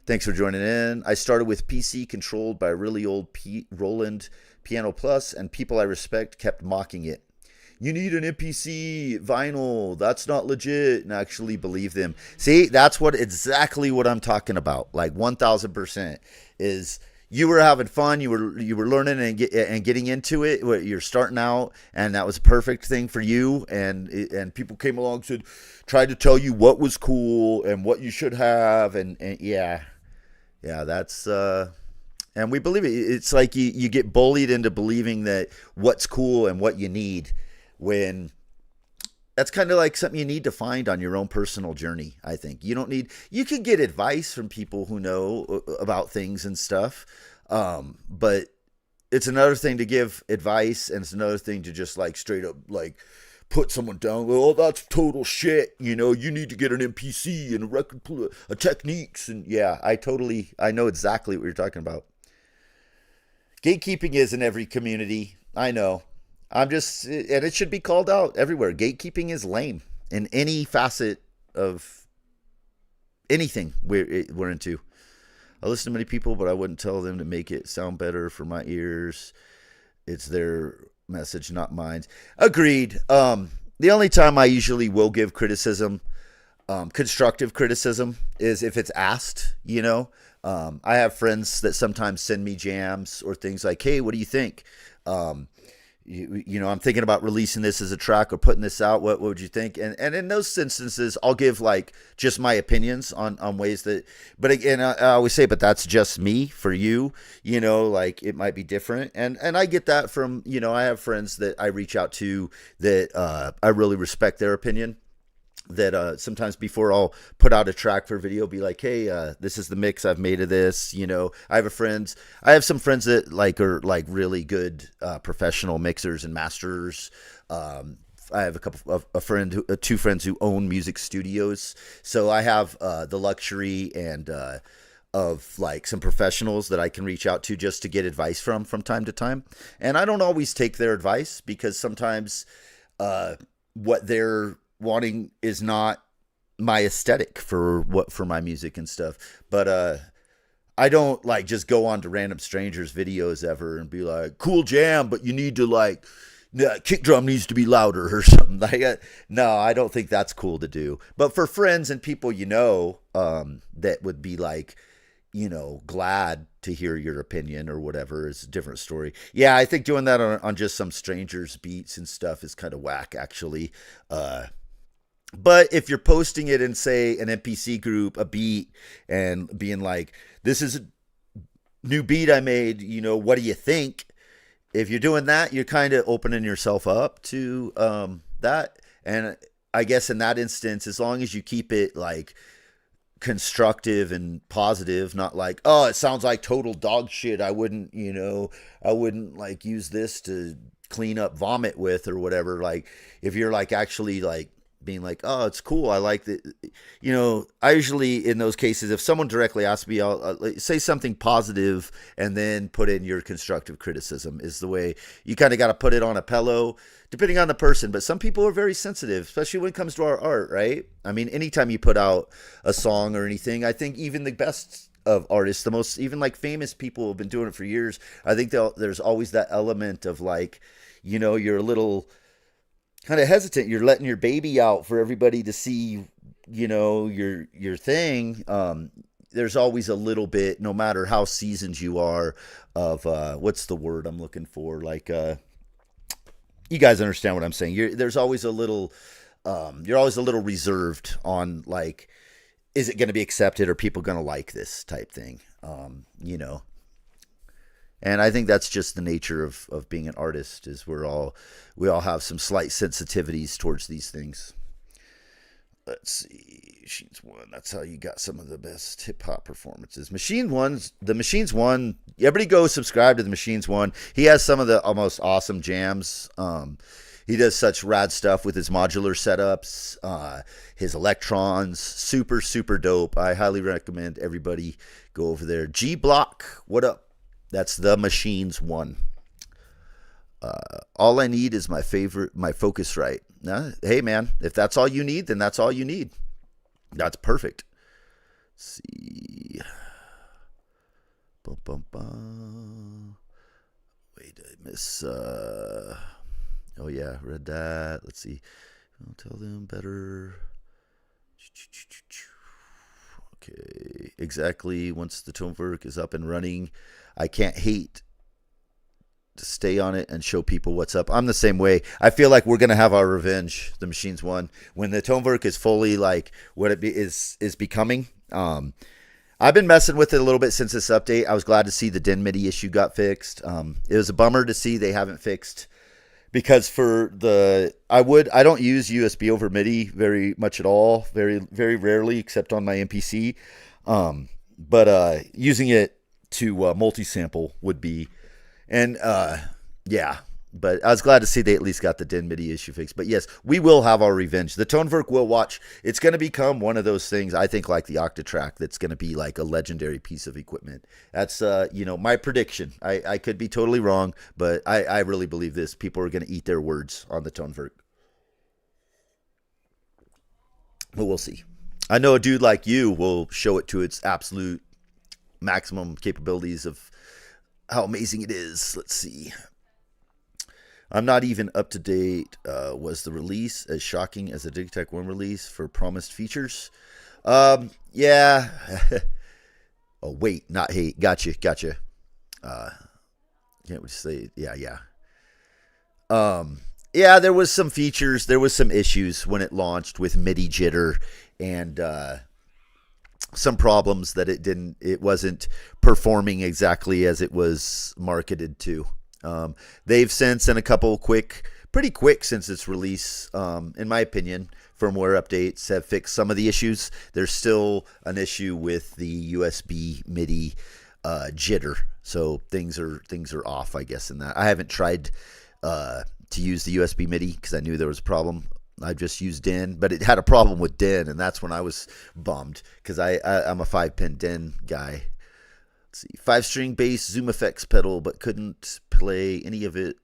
Thanks for joining in. I started with PC controlled by a really old Roland Piano Plus, and people I respect kept mocking it. You need an MPC vinyl. That's not legit. And actually believe them. See, that's exactly what I'm talking about. Like 1000% is you were having fun. You were learning and getting into it. You're starting out, and that was a perfect thing for you. And people came along and tried to tell you what was cool and what you should have. And yeah, that's and we believe it. It's like you get bullied into believing that what's cool and what you need. When that's kind of like something you need to find on your own personal journey. I think you can get advice from people who know about things and stuff. But it's another thing to give advice, and it's another thing to just like straight up like put someone down. Oh, that's total shit. You need to get an MPC and a record techniques. And yeah, I know exactly what you're talking about. Gatekeeping is in every community. I know. And it should be called out everywhere. Gatekeeping is lame in any facet of anything we're into. I listen to many people, but I wouldn't tell them to make it sound better for my ears. It's their message, not mine. Agreed. The only time I usually will give criticism, constructive criticism, is if it's asked, I have friends that sometimes send me jams or things like, hey, what do you think? I'm thinking about releasing this as a track or putting this out. What would you think? And in those instances, I'll give like just my opinions on ways that, but again, I always say, but that's just me. For you, like it might be different. And I get that from, I have friends that I reach out to that I really respect their opinion. That sometimes before I'll put out a track for video, be like, hey, this is the mix I've made of this. I have some friends that like are like really good professional mixers and masters. I have two friends who own music studios, so I have the luxury and of like some professionals that I can reach out to just to get advice from time to time. And I don't always take their advice because sometimes what they're wanting is not my aesthetic for my music and stuff. But I don't like just go on to random strangers videos ever and be like, cool jam, but you need to like the kick drum needs to be louder or something. Like no, I don't think that's cool to do. But for friends and people that would be like, glad to hear your opinion or whatever is a different story. Yeah, I think doing that on just some strangers beats and stuff is kind of whack actually. But if you're posting it in, say, an NPC group, a beat, and being like, this is a new beat I made, what do you think? If you're doing that, you're kind of opening yourself up to that. And I guess in that instance, as long as you keep it like constructive and positive, not like, oh, it sounds like total dog shit. I wouldn't like use this to clean up vomit with or whatever. Like if you're like actually like being like, oh, it's cool, I like that. I usually in those cases, if someone directly asks me, I'll say something positive and then put in your constructive criticism. Is the way you kind of got to put it on a pillow, depending on the person. But some people are very sensitive, especially when it comes to our art, right? I mean, anytime you put out a song or anything, I think even the best of artists, the most even like famous people who have been doing it for years, I think there's always that element of like, you're a little kind of hesitant. You're letting your baby out for everybody to see, your thing. There's always a little bit, no matter how seasoned you are, of what's the word I'm looking for? Like, you guys understand what I'm saying. There's always a little, you're always a little reserved on like, is it going to be accepted? Or people going to like this type thing? And I think that's just the nature of being an artist, is we all have some slight sensitivities towards these things. Let's see. Machines One. That's how you got some of the best hip hop performances. The Machines One. Everybody go subscribe to the Machines One. He has some of the almost awesome jams. He does such rad stuff with his modular setups, his electrons. Super, super dope. I highly recommend everybody go over there. G Block. What up? That's the Machines One. All I need is my Focusrite. Hey man, if that's all you need, then that's all you need. That's perfect. Let's see. Bum, bum, bum. Wait, I miss. Oh yeah, read that. Let's see. I'll tell them better. Okay, exactly. Once the Tonework is up and running, I can't hate to stay on it and show people what's up. I'm the same way. I feel like we're gonna have our revenge. The Machines One, when the Tonework is fully like what is becoming. I've been messing with it a little bit since this update. I was glad to see the DIN MIDI issue got fixed. It was a bummer to see they haven't fixed, because I don't use USB over MIDI very much at all, very very rarely, except on my MPC. But using it to multi-sample would be, and yeah, but I was glad to see they at least got the DIN MIDI issue fixed. But yes, we will have our revenge. The Tonework will watch. It's going to become one of those things, I think, like the Octatrack, that's going to be like a legendary piece of equipment. That's my prediction. I could be totally wrong, but I really believe this. People are going to eat their words on the Tonework. But we'll see. I know a dude like you will show it to its absolute maximum capabilities of how amazing it is. Let's see. I'm not even up to date. Was the release as shocking as the Digitech 1 release for promised features? Yeah. Oh, wait, not hate. Gotcha. Can't we say, yeah. Um, yeah, there was some features, there was some issues when it launched with MIDI jitter and some problems that it wasn't performing exactly as it was marketed to. They've since, in a couple pretty quick since its release, in my opinion, firmware updates have fixed some of the issues. There's still an issue with the USB MIDI jitter, so things are off, I guess. In that, I haven't tried to use the USB MIDI because I knew there was a problem. I just used DIN, but it had a problem with DIN, and that's when I was bummed because I'm a 5-pin DIN guy. Let's see, 5-string bass Zoom effects pedal, but couldn't play any of it.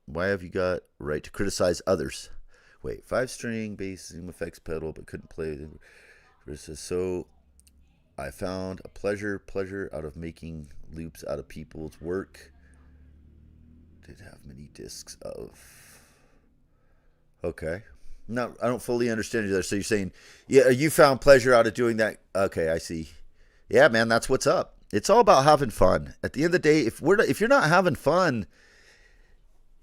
Why have you got right to criticize others? Wait, 5-string bass Zoom effects pedal, but couldn't play. So I found a pleasure out of making loops out of people's work. Did have many discs of. Okay. No, I don't fully understand you there. So you're saying, yeah, you found pleasure out of doing that. Okay, I see. Yeah, man, that's what's up. It's all about having fun. At the end of the day, if you're not having fun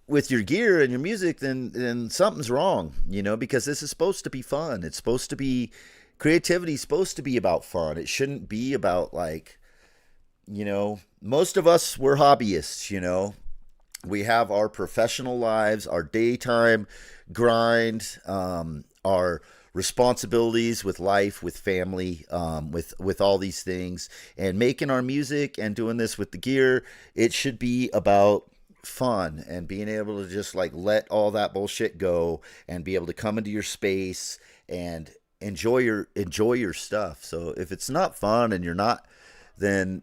with your gear and your music, then something's wrong. Because this is supposed to be fun. It's supposed to be creativity. Supposed to be about fun. It shouldn't be about most of us, we're hobbyists. We have our professional lives, our daytime grind, our responsibilities with life, with family, with all these things, and making our music and doing this with the gear. It should be about fun and being able to just let all that bullshit go and be able to come into your space and enjoy your stuff. So if it's not fun and you're not, then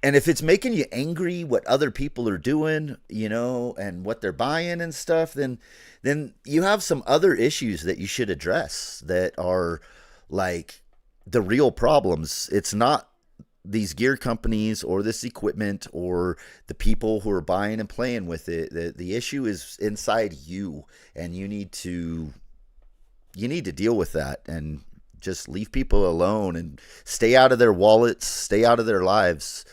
and if it's making you angry what other people are doing, and what they're buying and stuff, then you have some other issues that you should address that are the real problems. It's not these gear companies or this equipment or the people who are buying and playing with it. The issue is inside you, and you need to deal with that and just leave people alone and stay out of their wallets, stay out of their lives.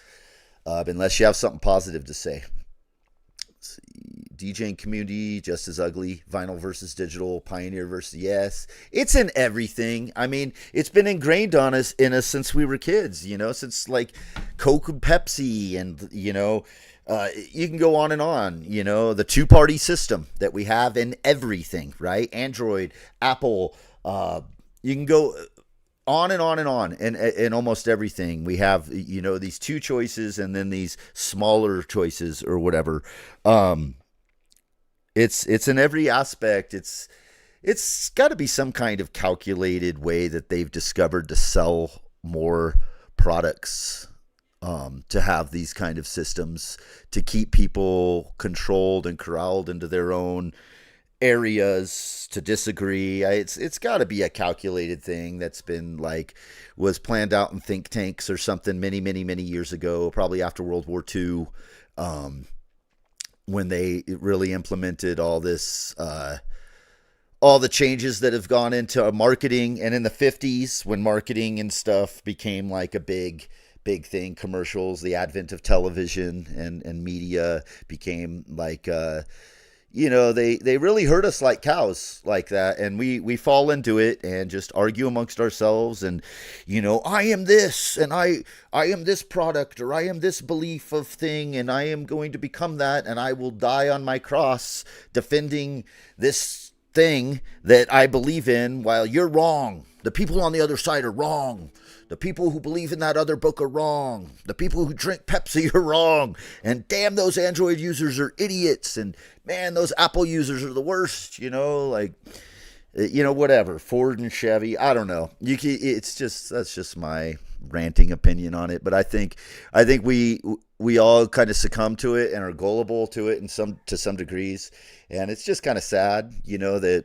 Unless you have something positive to say. Let's see. DJing community, just as ugly. Vinyl versus digital. Pioneer versus yes. It's in everything. I mean, it's been ingrained in us since we were kids. Since Coke and Pepsi, and you can go on and on. The two-party system that we have in everything, right? Android, Apple. You can go on and on and on, and in almost everything we have these two choices and then these smaller choices or whatever. It's in every aspect. It's got to be some kind of calculated way that they've discovered to sell more products, to have these kind of systems to keep people controlled and corralled into their own areas to disagree. It's got to be a calculated thing that's been was planned out in think tanks or something many years ago, probably after World War II, when they really implemented all this, all the changes that have gone into marketing. And in the 50s, when marketing and stuff became a big thing, commercials, the advent of television and media became they really hurt us like cows like that. And we fall into it and just argue amongst ourselves. And, I am this and I am this product, or I am this belief of thing, and I am going to become that. And I will die on my cross defending this thing that I believe in, while you're wrong. The people on the other side are wrong. The people who believe in that other book are wrong. The people who drink Pepsi are wrong. And damn, those Android users are idiots. And man, those Apple users are the worst. Whatever. Ford and Chevy. I don't know. That's just my ranting opinion on it. But I think we all kind of succumb to it and are gullible to it to some degrees. And it's just kind of sad, that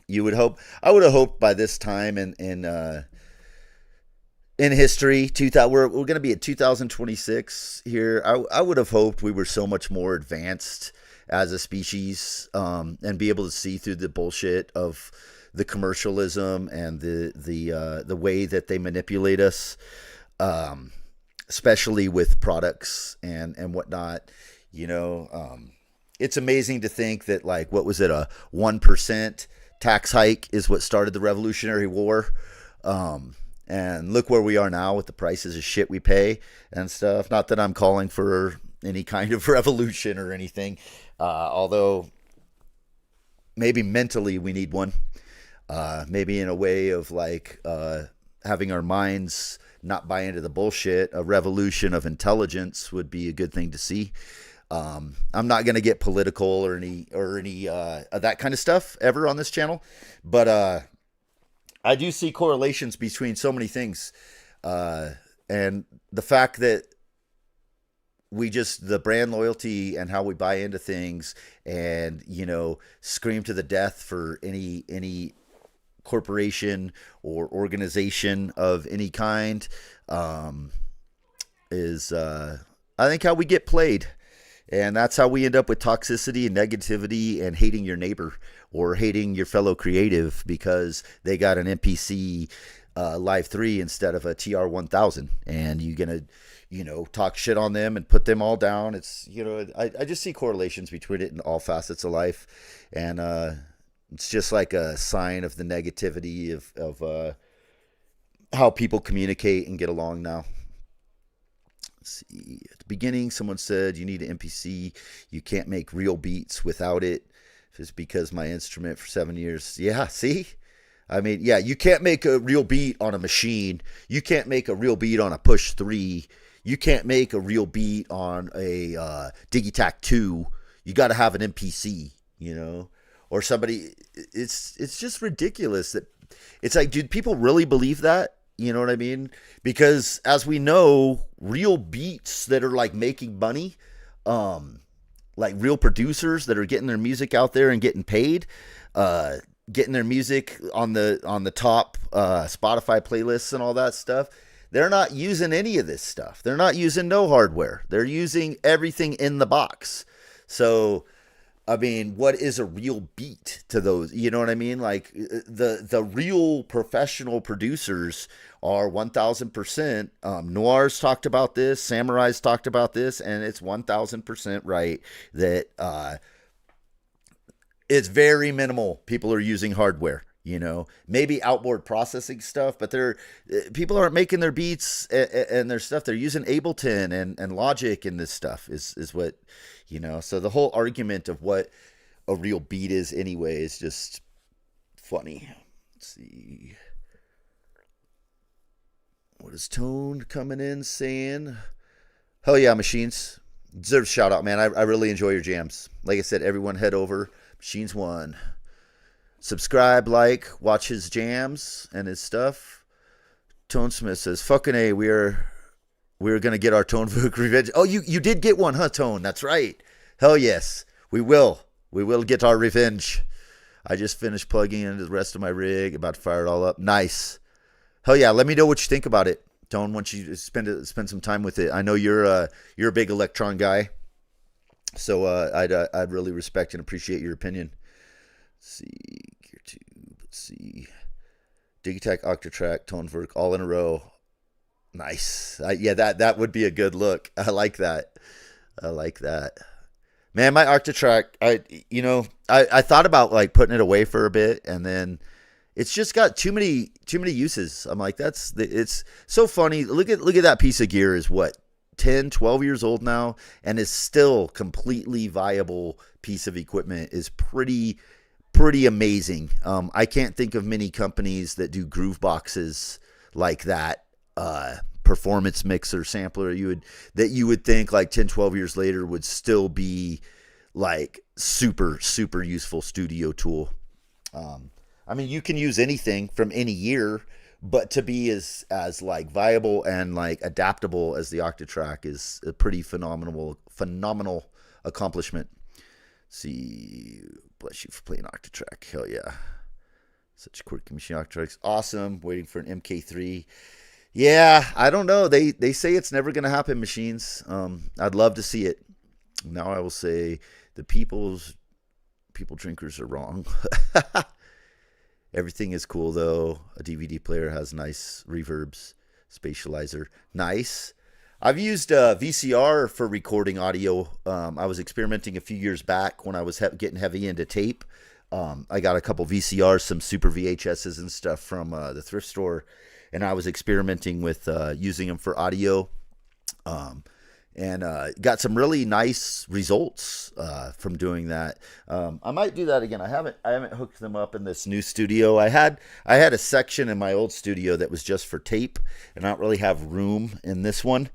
you would hope. I would have hoped by this time in history, we're going to be at 2026 here. I would have hoped we were so much more advanced as a species, and be able to see through the bullshit of the commercialism and the way that they manipulate us, especially with products and whatnot. it's amazing to think that, like, what was it, a 1% tax hike is what started the Revolutionary War. And look where we are now with the prices of shit we pay and stuff. Not that I'm calling for any kind of revolution or anything, although maybe mentally we need one. Maybe in a way of like having our minds not buy into the bullshit. A revolution of intelligence would be a good thing to see. I'm not going to get political or any that kind of stuff ever on this channel, but I do see correlations between so many things, and the fact that the brand loyalty and how we buy into things, and scream to the death for any corporation or organization of any kind, is I think how we get played. And that's how we end up with toxicity and negativity and hating your neighbor or hating your fellow creative because they got an MPC Live 3 instead of a TR-1000. And you're going to, talk shit on them and put them all down. It's, I just see correlations between it in all facets of life. And it's just like a sign of the negativity of how people communicate and get along now. See, at the beginning, someone said you need an MPC. You can't make real beats without it. Just because my instrument for 7 years. Yeah, see? I mean, yeah, you can't make a real beat on a machine. You can't make a real beat on a Push 3. You can't make a real beat on a Digitac 2. You got to have an MPC, Or somebody. It's just ridiculous that it's like, dude, people really believe that? You know what I mean? Because as we know, real beats that are like making money, like real producers that are getting their music out there and getting paid, getting their music on the top Spotify playlists and all that stuff, they're not using any of this stuff. They're not using no hardware. They're using everything in the box. So I mean, what is a real beat to those? You know what I mean? Like the real professional producers are 1000%. Noir's talked about this, Samurai's talked about this, and it's 1000% right that it's very minimal. People are using hardware. Maybe outboard processing stuff, but people aren't making their beats and their stuff. They're using Ableton and Logic and this stuff is what, so the whole argument of what a real beat is anyway is just funny. Let's see. What is Tone coming in saying? Hell yeah, Machines. Deserves a shout out, man. I really enjoy your jams. Like I said, everyone head over. Machines 1. Subscribe, like, watch his jams and his stuff. Tone Smith says, fucking A, we're going to get our Tone Vook revenge. Oh, you did get one, huh, Tone? That's right. Hell yes. We will. We will get our revenge. I just finished plugging into the rest of my rig. About to fire it all up. Nice. Hell yeah. Let me know what you think about it, Tone, once you spend some time with it. I know you're a big Electron guy. So I'd really respect and appreciate your opinion. Let's see. GearTube. Let's see. Digitech, Octatrack, Toneverk, all in a row. Nice. Yeah, that would be a good look. I like that. Man, my Octatrack, I thought about like putting it away for a bit, and then it's just got too many uses. I'm like, it's so funny. Look at that piece of gear is what, 10, 12 years old now, and is still completely viable piece of equipment. Is pretty amazing. I can't think of many companies that do groove boxes like that. Performance mixer sampler you would think like 10, 12 years later would still be like super useful studio tool. I mean, you can use anything from any year, but to be as like viable and like adaptable as the Octatrack is a pretty phenomenal accomplishment. See, bless you for playing Octatrack. Hell yeah. Such a quirky machine. Octatrack's awesome. Waiting for an MK3. Yeah, I don't know. They say it's never going to happen, Machines. I'd love to see it. Now I will say the people drinkers are wrong. Everything is cool, though. A DVD player has nice reverbs, spatializer. Nice. I've used VCR for recording audio. I was experimenting a few years back when I was getting heavy into tape. I got a couple VCRs, some Super VHSs and stuff from the thrift store, and I was experimenting with using them for audio. Um, and got some really nice results from doing that. I might do that again. I haven't hooked them up in this new studio. I had a section in my old studio that was just for tape, and I don't really have room in this one.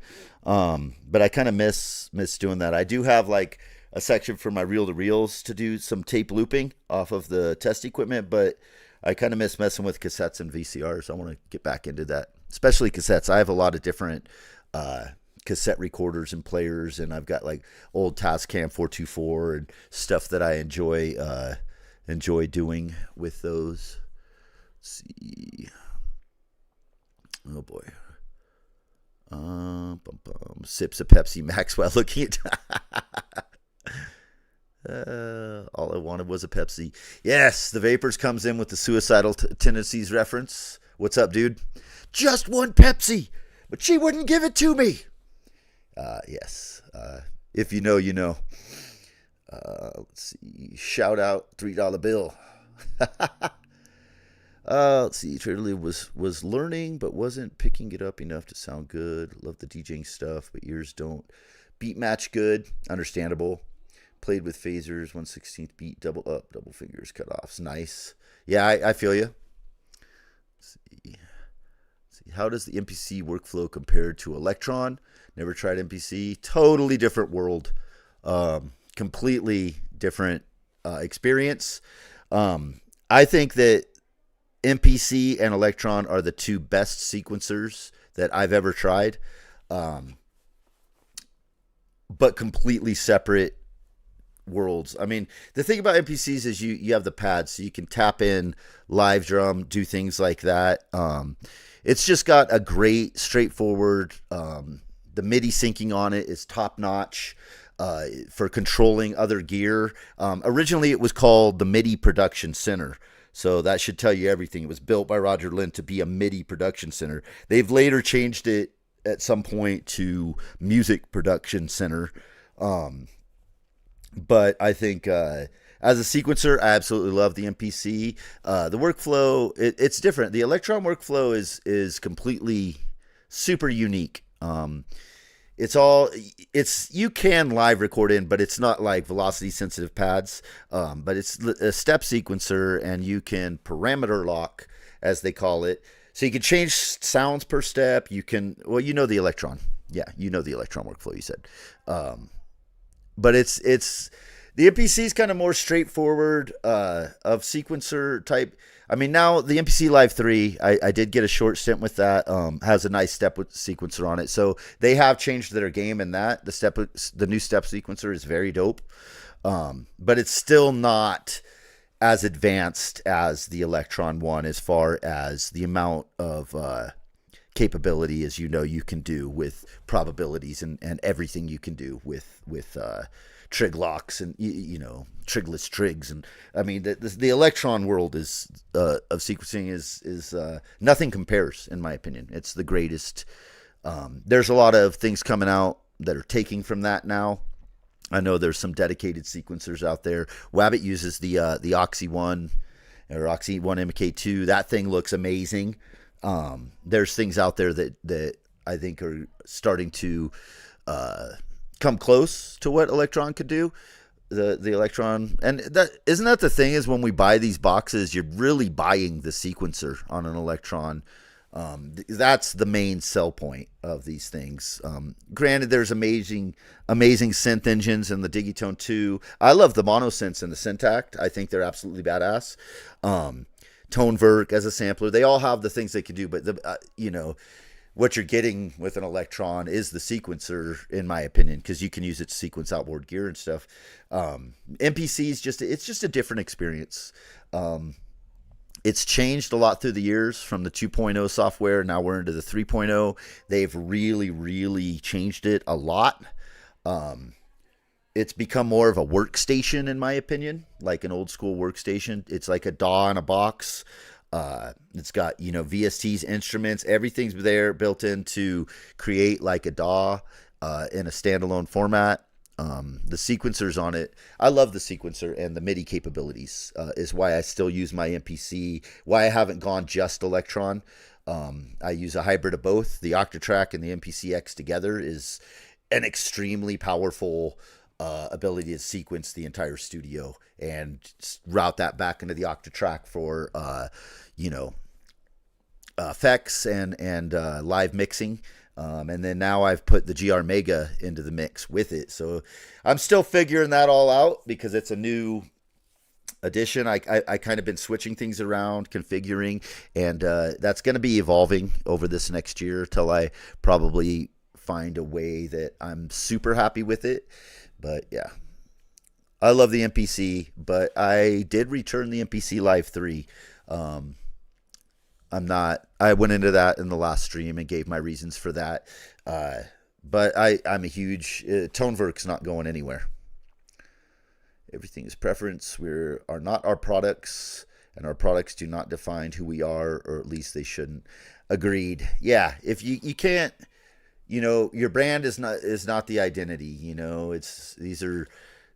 But I kind of miss doing that. I do have like a section for my reel to reels to do some tape looping off of the test equipment, but I kind of miss messing with cassettes and VCRs. I want to get back into that, especially cassettes. I have a lot of different cassette recorders and players, and I've got like old Tascam 424 and stuff that I enjoy doing with those. Let's see. Oh boy. Sips of Pepsi Max while looking at all I wanted was a Pepsi. Yes, the Vapors comes in with the suicidal tendencies reference. What's up, dude? Just one Pepsi, but she wouldn't give it to me. Yes. If you know, you know. Let's see. Shout out $3 bill. Let's see. Trader Lee was learning, but wasn't picking it up enough to sound good. Love the DJing stuff, but ears don't beat match good. Understandable. Played with phasers, 1/16 beat, double up, double fingers, cutoffs. Nice. Yeah, I feel you. Let's see. How does the MPC workflow compare to Electron? Never tried MPC. Totally different world. Completely different experience. I think that MPC and Electron are the two best sequencers that I've ever tried. But completely separate worlds. I mean, the thing about MPCs is you have the pads, so you can tap in live drum, do things like that. It's just got a great, straightforward, the MIDI syncing on it is top notch for controlling other gear. Originally, it was called the MIDI Production Center. So that should tell you everything. It was built by Roger Lynn to be a MIDI production center. They've later changed it at some point to Music Production Center. But I think as a sequencer, I absolutely love the MPC. The workflow, it's different. The Electron workflow is completely super unique. You can live record in, but it's not like velocity sensitive pads. But it's a step sequencer, and you can parameter lock, as they call it. So you can change sounds per step. You can, well, you know the Electron. Yeah, you know the Electron workflow, you said. But it's the MPC is kind of more straightforward of sequencer type. I mean, now the MPC Live 3, I did get a short stint with that. Has a nice step with sequencer on it, so they have changed their game in that. The new step sequencer is very dope, but it's still not as advanced as the Electron one as far as the amount of capability, as you know, you can do with probabilities and everything you can do with trig locks and trigless trigs. And I mean the Electron world is of sequencing is nothing compares, in my opinion. It's the greatest. There's a lot of things coming out that are taking from that now. I know there's some dedicated sequencers out there. Wabbit uses the Oxy 1 or Oxy 1 MK2. That thing looks amazing. There's things out there that I think are starting to come close to what Electron could do. The Electron, and that isn't that the thing, is when we buy these boxes, you're really buying the sequencer on an Electron. That's the main sell point of these things. Granted, there's amazing synth engines in the Digitone 2. I love the monosynths and the Syntact. I think they're absolutely badass. Toneverk as a sampler, they all have the things they can do, but what you're getting with an Electron is the sequencer, in my opinion, because you can use it to sequence outboard gear and stuff. MPC is just a different experience. It's changed a lot through the years from the 2.0 software. Now we're into the 3.0. They've really, really changed it a lot. It's become more of a workstation, in my opinion, like an old school workstation. It's like a DAW in a box. It's got, VSTs, instruments, everything's there built in to create like a DAW in a standalone format. The sequencers on it, I love the sequencer, and the MIDI capabilities is why I still use my MPC, why I haven't gone just Electron. I use a hybrid of both. The Octatrack and the MPC-X together is an extremely powerful ability to sequence the entire studio and route that back into the Octatrack for, effects and live mixing. And then now I've put the GR Mega into the mix with it. So I'm still figuring that all out because it's a new addition. I kind of been switching things around, configuring, and that's going to be evolving over this next year till I probably find a way that I'm super happy with it. But yeah, I love the MPC, but I did return the MPC Live 3. I went into that in the last stream and gave my reasons for that. But I'm a huge, Toneverk's not going anywhere. Everything is preference. We are not our products, and our products do not define who we are, or at least they shouldn't. Agreed. Yeah, if you can't, your brand is not the identity.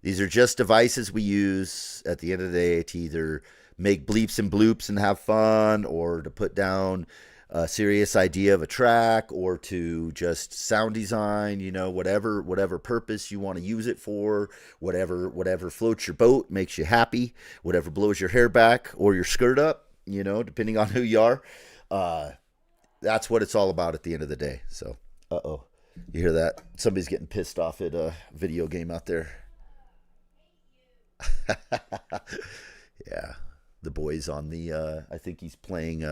These are just devices we use at the end of the day to either make bleeps and bloops and have fun, or to put down a serious idea of a track, or to just sound design, whatever purpose you want to use it for, whatever floats your boat, makes you happy, whatever blows your hair back or your skirt up, depending on who you are. That's what it's all about at the end of the day. So, you hear that? Somebody's getting pissed off at a video game out there. Yeah. The boy's on the, I think he's playing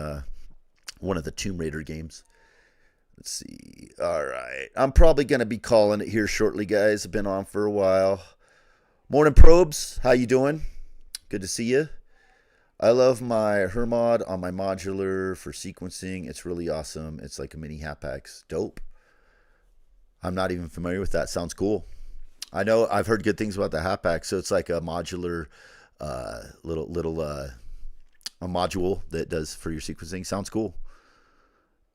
one of the Tomb Raider games. Let's see. All right. I'm probably going to be calling it here shortly, guys. I've been on for a while. Morning, Probes. How you doing? Good to see you. I love my Hermod on my modular for sequencing. It's really awesome. It's like a mini Hapax. Dope. I'm not even familiar with that. Sounds cool. I know I've heard good things about the Hapax. So it's like a modular little a module that does for your sequencing. Sounds cool.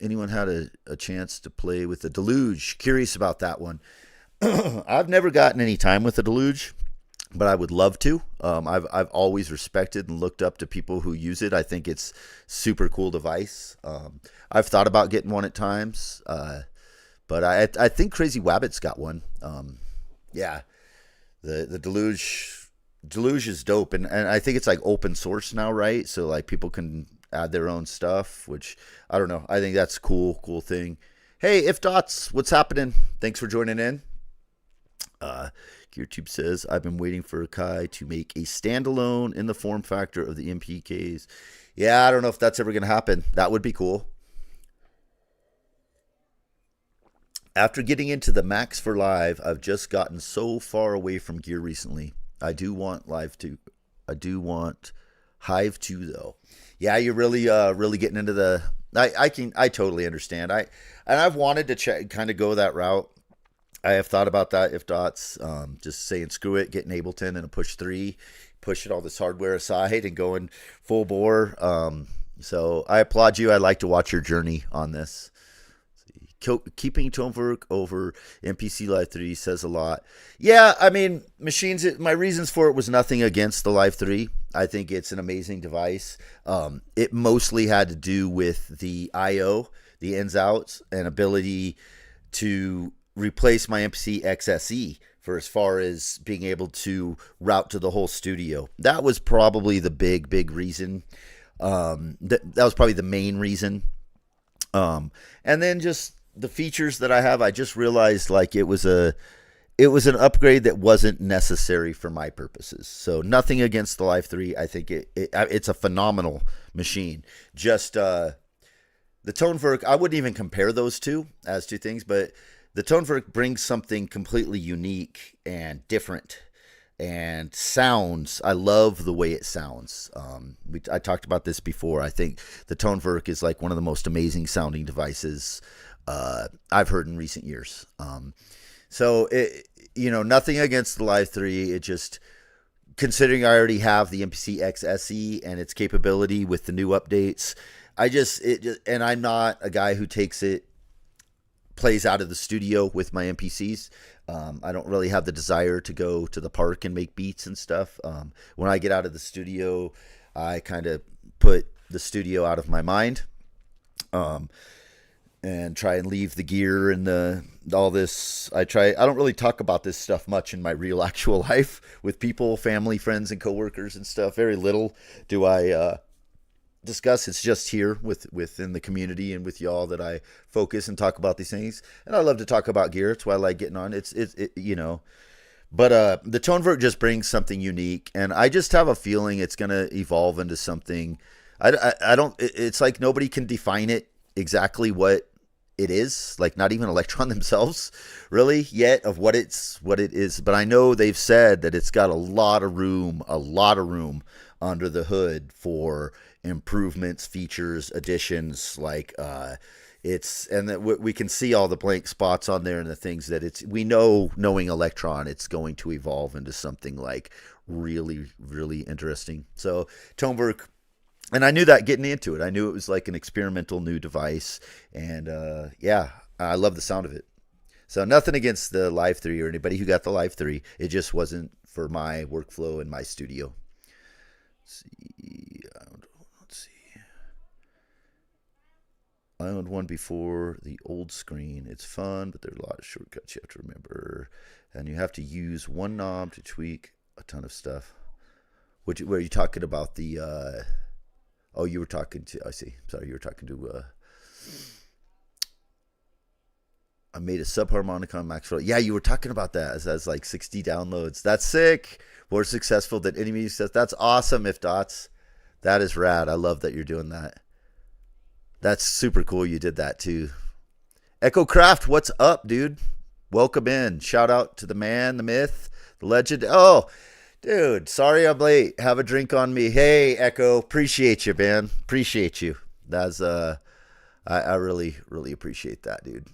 Anyone had a chance to play with the Deluge? Curious about that one. I've never gotten any time with the Deluge, but I would love to. I've always respected and looked up to people who use it. I think it's super cool device. I've thought about getting one at times, but I think Crazy Wabbit's got one. Yeah, the Deluge is dope, and I think it's like open source now, right? So like people can add their own stuff, which I don't know. I think that's cool thing. Hey, If Dots, what's happening? Thanks for joining in. GearTube says, I've been waiting for Kai to make a standalone in the form factor of the MPKs. Yeah, I don't know if that's ever going to happen. That would be cool. After getting into the Max for Live, I've just gotten so far away from gear recently. I do want Live 2. I do want Hive 2 though. Yeah, you're really getting into the. I totally understand. I've wanted to kind of go that route. I have thought about that. If Dots, just saying screw it, getting Ableton and a Push 3, pushing all this hardware aside and going full bore. So I applaud you. I like to watch your journey on this. Keeping Toneverk over MPC Live 3 says a lot. Yeah, I mean, machines, my reasons for it was nothing against the Live 3. I think it's an amazing device. It mostly had to do with the I/O, the ins outs, and ability to replace my MPC XSE for as far as being able to route to the whole studio. That was probably the big reason. That was probably the main reason. And then just the features that I have, I just realized like it was an upgrade that wasn't necessary for my purposes. So nothing against the Live 3. I think it's a phenomenal machine. Just the Toneverk, I wouldn't even compare those two as two things, but the Toneverk brings something completely unique and different and sounds. I love the way it sounds. I talked about this before. I think the Toneverk is like one of the most amazing sounding devices I've heard in recent years. So nothing against the Live 3. It just considering I already have the MPC XSE and its capability with the new updates, and I'm not a guy who plays out of the studio with my MPCs. I don't really have the desire to go to the park and make beats and stuff. When I get out of the studio, I kind of put the studio out of my mind, and try and leave the gear and all this. I don't really talk about this stuff much in my real actual life with people, family, friends, and coworkers and stuff. Very little do I discuss. It's just here within the community and with y'all that I focus and talk about these things. And I love to talk about gear. It's why I like getting on. But the Toneverk just brings something unique, and I just have a feeling it's gonna evolve into something. I don't. It's like nobody can define it exactly what it is, like not even Electron themselves really yet, of what it is. But I know they've said that it's got a lot of room under the hood for improvements, features, additions, like and that we can see all the blank spots on there and the things that we knowing Electron, it's going to evolve into something like really, really interesting. So Toneverk. And I knew that getting into it. I knew it was like an experimental new device. And yeah, I love the sound of it. So nothing against the Live 3 or anybody who got the Live 3. It just wasn't for my workflow in my studio. Let's see. I owned one before the old screen. It's fun, but there's a lot of shortcuts you have to remember. And you have to use one knob to tweak a ton of stuff. Were you talking about the... Oh, you were talking to, I see. Sorry, you were talking to, I made a subharmonic on Maxwell. Yeah, you were talking about that. It has like 60 downloads. That's sick. More successful than any music stuff. That's awesome, If Dots. That is rad. I love that you're doing that. That's super cool you did that too. Echo Craft, what's up, dude? Welcome in. Shout out to the man, the myth, the legend. Oh, dude, sorry I'm late. Have a drink on me. Hey, Echo, appreciate you, man. Appreciate you. That's I really, really appreciate that, dude.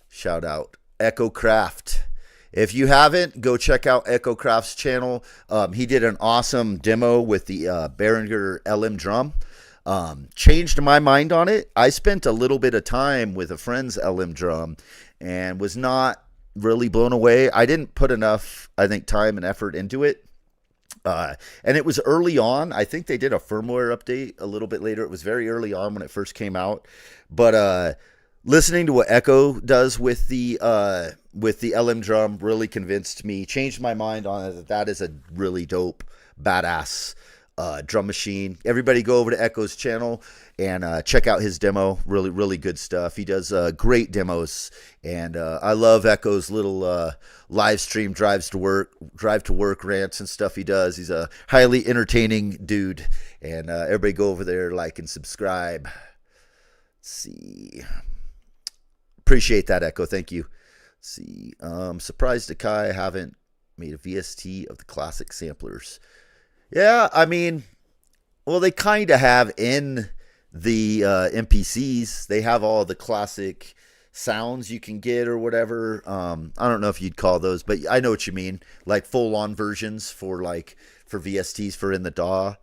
Shout out Echo Craft. If you haven't, go check out Echo Craft's channel. He did an awesome demo with the Behringer LM drum. Changed my mind on it. I spent a little bit of time with a friend's LM drum and was not really blown away. I didn't put enough, I think, time and effort into it. And it was early on. I think they did a firmware update a little bit later. It was very early on when it first came out. But listening to what Echo does with the LM drum really convinced me, changed my mind on it. That is a really dope, badass drum machine. Everybody go over to Echo's channel and check out his demo. Really, really good stuff. He does great demos, and I love Echo's little live stream drive to work rants and stuff he does. He's a highly entertaining dude, and everybody go over there, like and subscribe. Let's see. Appreciate that, Echo. Thank you. Let's see. Surprised Akai haven't made a VST of the classic samplers. Yeah, I mean, well, they kind of have in the MPCs. They have all the classic sounds you can get or whatever. I don't know if you'd call those, but I know what you mean. Like full-on versions for VSTs for in the DAW.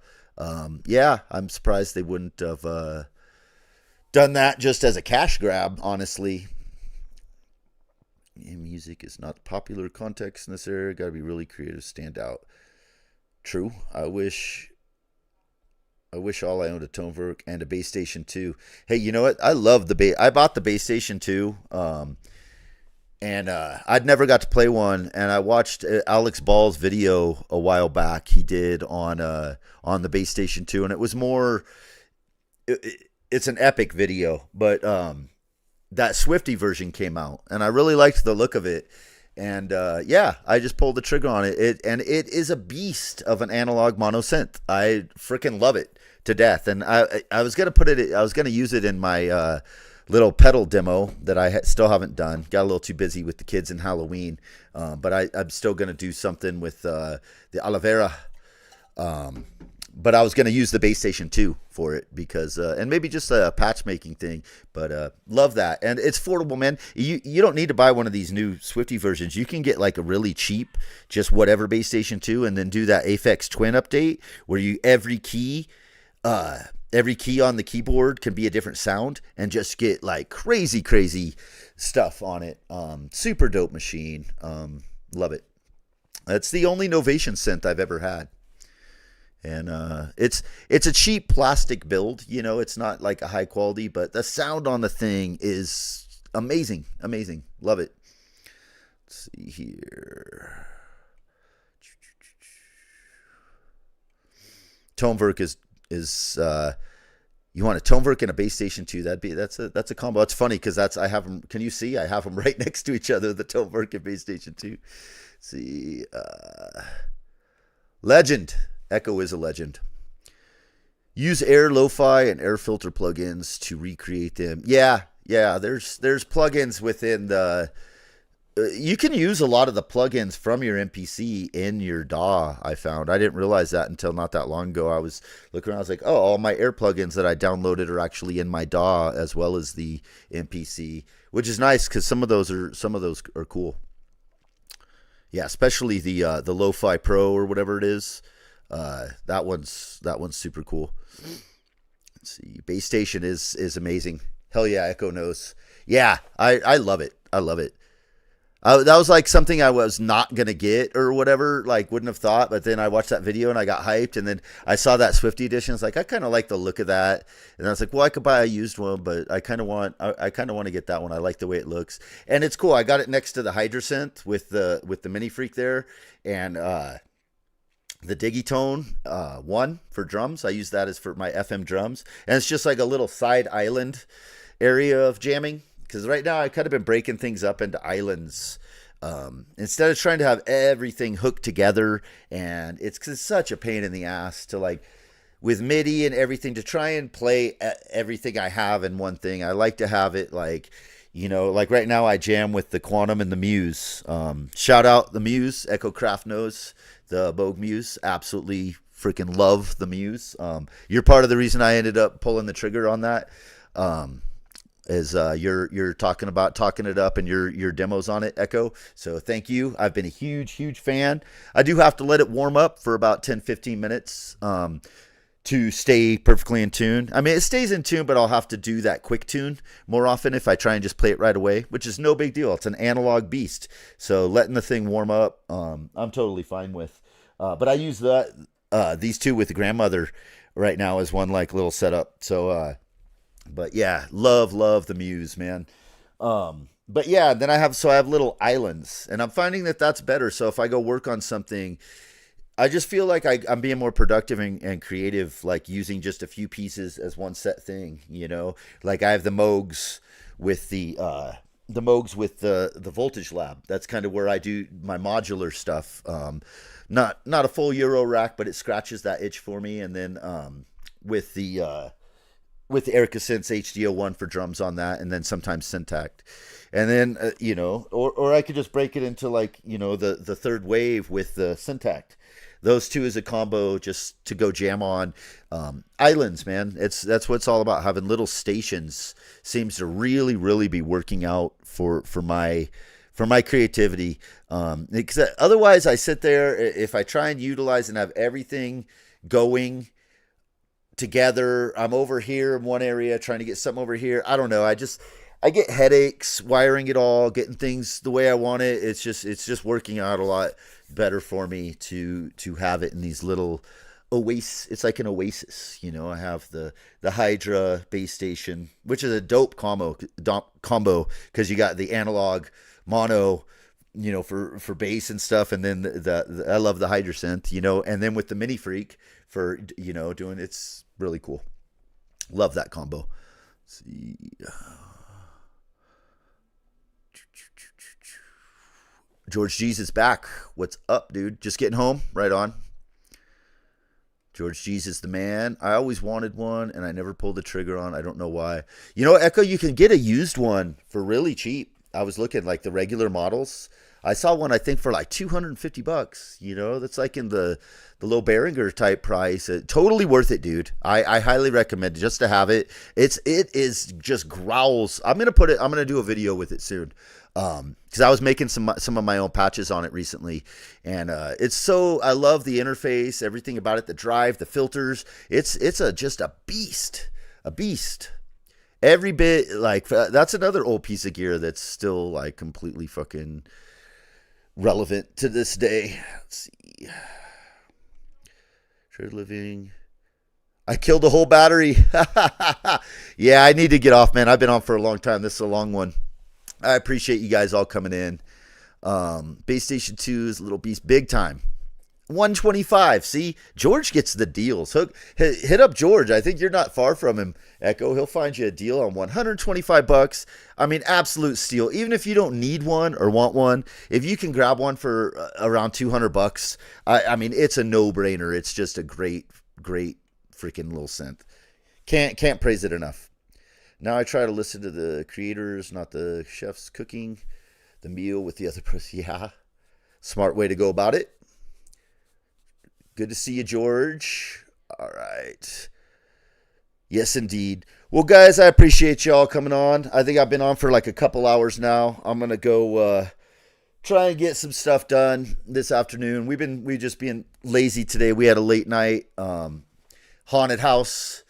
Yeah, I'm surprised they wouldn't have done that just as a cash grab, honestly. Yeah, music is not popular context in this area. Got to be really creative, stand out. True. I wish all I owned a Toneverk and a Bass Station 2. Hey, you know what? I love the bass. I bought the Bass Station 2, and I'd never got to play one. And I watched Alex Ball's video a while back. He did on the Bass Station 2, and it was more. It's an epic video, but that Swifty version came out, and I really liked the look of it. And yeah, I just pulled the trigger on it. And it is a beast of an analog mono synth. I freaking love it to death. And I was gonna use it in my little pedal demo that I still haven't done. Got a little too busy with the kids and Halloween. But I'm still gonna do something with the Oliveira but I was going to use the base station 2 for it because and maybe just a patch making thing, but love that. And it's affordable, man. You don't need to buy one of these new Swifty versions. You can get like a really cheap just whatever base station 2 and then do that Aphex Twin update where you every key on the keyboard can be a different sound and just get like crazy stuff on it. Super dope machine. Love it. That's the only Novation synth I've ever had. And it's a cheap plastic build, you know, it's not like a high quality, but the sound on the thing is amazing. Love it. Let's see here. Toneverk is you want a Toneverk and a base station 2? That's a combo. It's funny because I have them. Can you see? I have them right next to each other. The Toneverk and base station 2. Let's see, legend. Echo is a legend. Use Air Lo-Fi and Air Filter plugins to recreate them. Yeah. There's plugins within the. You can use a lot of the plugins from your MPC in your DAW. I found. I didn't realize that until not that long ago. I was looking around. I was like, oh, all my Air plugins that I downloaded are actually in my DAW as well as the MPC, which is nice because some of those are cool. Yeah, especially the Lo-Fi Pro or whatever it is. That one's super cool. Let's see. Base station is amazing. Hell yeah, Echo knows. Yeah, I love it. That was like something I was not gonna get or whatever, like wouldn't have thought. But then I watched that video and I got hyped, and then I saw that Swifty edition. It's like I kind of like the look of that, and I was like, well, I could buy a used one, but I kind of want to get that one. I like the way it looks, and it's cool. I got it next to the Hydrasynth with the Mini Freak there, and the Digitone 1 for drums. I use that as for my FM drums, and it's just like a little side island area of jamming. Because right now I've kind of been breaking things up into islands instead of trying to have everything hooked together. And it's such a pain in the ass to like with MIDI and everything to try and play everything I have in one thing. I like to have it like, you know, like right now I jam with the Quantum and the Muse. Shout out the Muse. Echo Craft knows the Bogue Muse. Absolutely freaking love the Muse. You're part of the reason I ended up pulling the trigger on that. Is you're talking it up and your demos on it, Echo. So thank you. I've been a huge fan. I do have to let it warm up for about 10-15 minutes to stay perfectly in tune. I mean, it stays in tune, but I'll have to do that quick tune more often if I try and just play it right away, which is no big deal. It's an analog beast. So letting the thing warm up, I'm totally fine with. But I use these two with the grandmother right now as one like little setup. So but yeah, love the Muse, man. But yeah, then I have little islands, and I'm finding that that's better. So if I go work on something, I just feel like I'm being more productive and creative, like using just a few pieces as one set thing, you know. Like I have the Moogs with the Voltage Lab. That's kind of where I do my modular stuff. Not a full Euro rack, but it scratches that itch for me. And then with the Erica Synths HDO1 for drums on that, and then sometimes Syntact. And then, you know, or I could just break it into like, you know, the third wave with the Syntact. Those two as a combo just to go jam on. Islands, man. That's what it's all about. Having little stations seems to really be working out for my creativity. Because otherwise I sit there, if I try and utilize and have everything going together, I'm over here in one area trying to get something over here. I don't know. I get headaches wiring it all, getting things the way I want it. It's just working out a lot better for me to have it in these little oasis. It's like an oasis, you know. I have the Hydra base station, which is a dope combo because you got the analog mono, you know, for bass and stuff, and then the I love the Hydra synth, you know, and then with the Mini Freak for, you know, doing, it's really cool. Love that combo. Let's see. George G's is back. What's up, dude? Just getting home. Right on. George G's is the man. I always wanted one, and I never pulled the trigger on. I don't know why. You know, Echo, you can get a used one for really cheap. I was looking like the regular models. I saw one I think for like $250. You know, that's like in the low Behringer type price. Totally worth it, dude. I highly recommend it just to have it. It is just growls. I'm gonna put it. I'm gonna do a video with it soon. Because I was making some of my own patches on it recently, and it's so I love the interface, everything about it, the drive, the filters. It's just a beast, a beast. Every bit like that's another old piece of gear that's still like completely fucking relevant to this day. Let's see, shared living. I killed the whole battery. Yeah, I need to get off, man. I've been on for a long time. This is a long one. I appreciate you guys all coming in. Base Station 2 is a little beast, big time. 125. See, George gets the deals. Hit up George. I think you're not far from him, Echo. He'll find you a deal on $125. I mean, absolute steal. Even if you don't need one or want one, if you can grab one for around $200, I mean, it's a no-brainer. It's just a great freaking little synth. Can't praise it enough. Now I try to listen to the creators, not the chefs cooking the meal with the other person. Yeah, smart way to go about it. Good to see you, George. All right. Yes, indeed. Well, guys, I appreciate y'all coming on. I think I've been on for like a couple hours now. I'm going to go try and get some stuff done this afternoon. We just being lazy today. We had a late night. Haunted house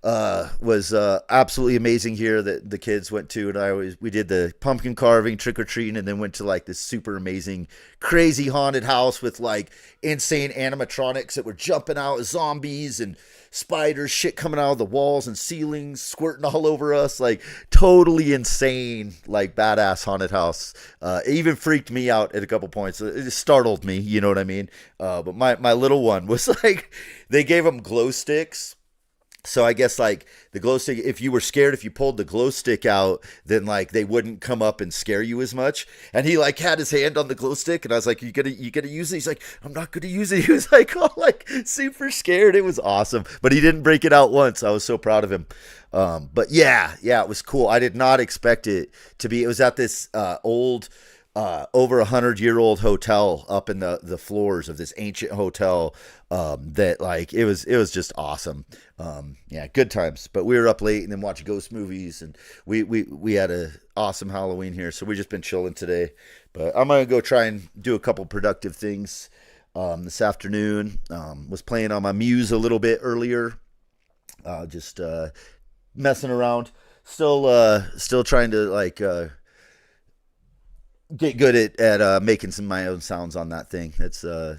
was absolutely amazing here that the kids went to, and we did the pumpkin carving, trick or treating, and then went to like this super amazing, crazy haunted house with like insane animatronics that were jumping out as zombies and spiders, shit coming out of the walls and ceilings, squirting all over us, like totally insane, like badass haunted house. It even freaked me out at a couple points. It startled me, you know what I mean? But my little one was like, they gave them glow sticks. So I guess like the glow stick, if you were scared, if you pulled the glow stick out, then like they wouldn't come up and scare you as much. And he like had his hand on the glow stick, and I was like, you gonna use it? He's like, I'm not gonna use it. He was like, oh, like super scared. It was awesome, but he didn't break it out once. I was so proud of him. But yeah, it was cool. I did not expect it to be. It was at this old. Over 100-year-old hotel up in the floors of this ancient hotel that like it was just awesome. Yeah, good times. But we were up late and then watched ghost movies, and we had a awesome Halloween here, so we just been chilling today. But I'm gonna go try and do a couple productive things this afternoon. Was playing on my Muse a little bit earlier, just messing around. Still trying to like get good at making some of my own sounds on that thing. It's an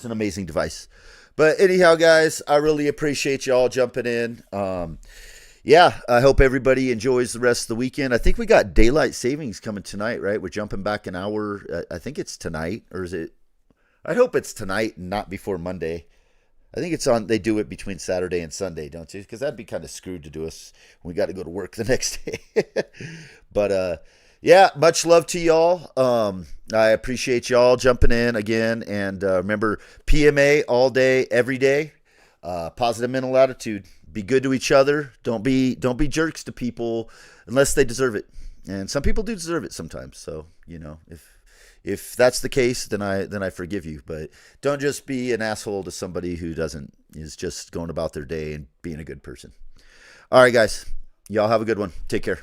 amazing device. But anyhow, guys, I really appreciate y'all jumping in. Yeah, I hope everybody enjoys the rest of the weekend. I think we got daylight savings coming tonight, right? We're jumping back an hour. I think it's tonight, or is it? I hope it's tonight and not before Monday. I think it's on. They do it between Saturday and Sunday, don't you? Because that'd be kind of screwed to do us when we got to go to work the next day. But yeah, much love to y'all. I appreciate y'all jumping in again. And remember, PMA all day, every day. Positive mental attitude. Be good to each other. Don't be jerks to people unless they deserve it. And some people do deserve it sometimes. So, you know, if that's the case, then I forgive you. But don't just be an asshole to somebody who is just going about their day and being a good person. All right, guys. Y'all have a good one. Take care.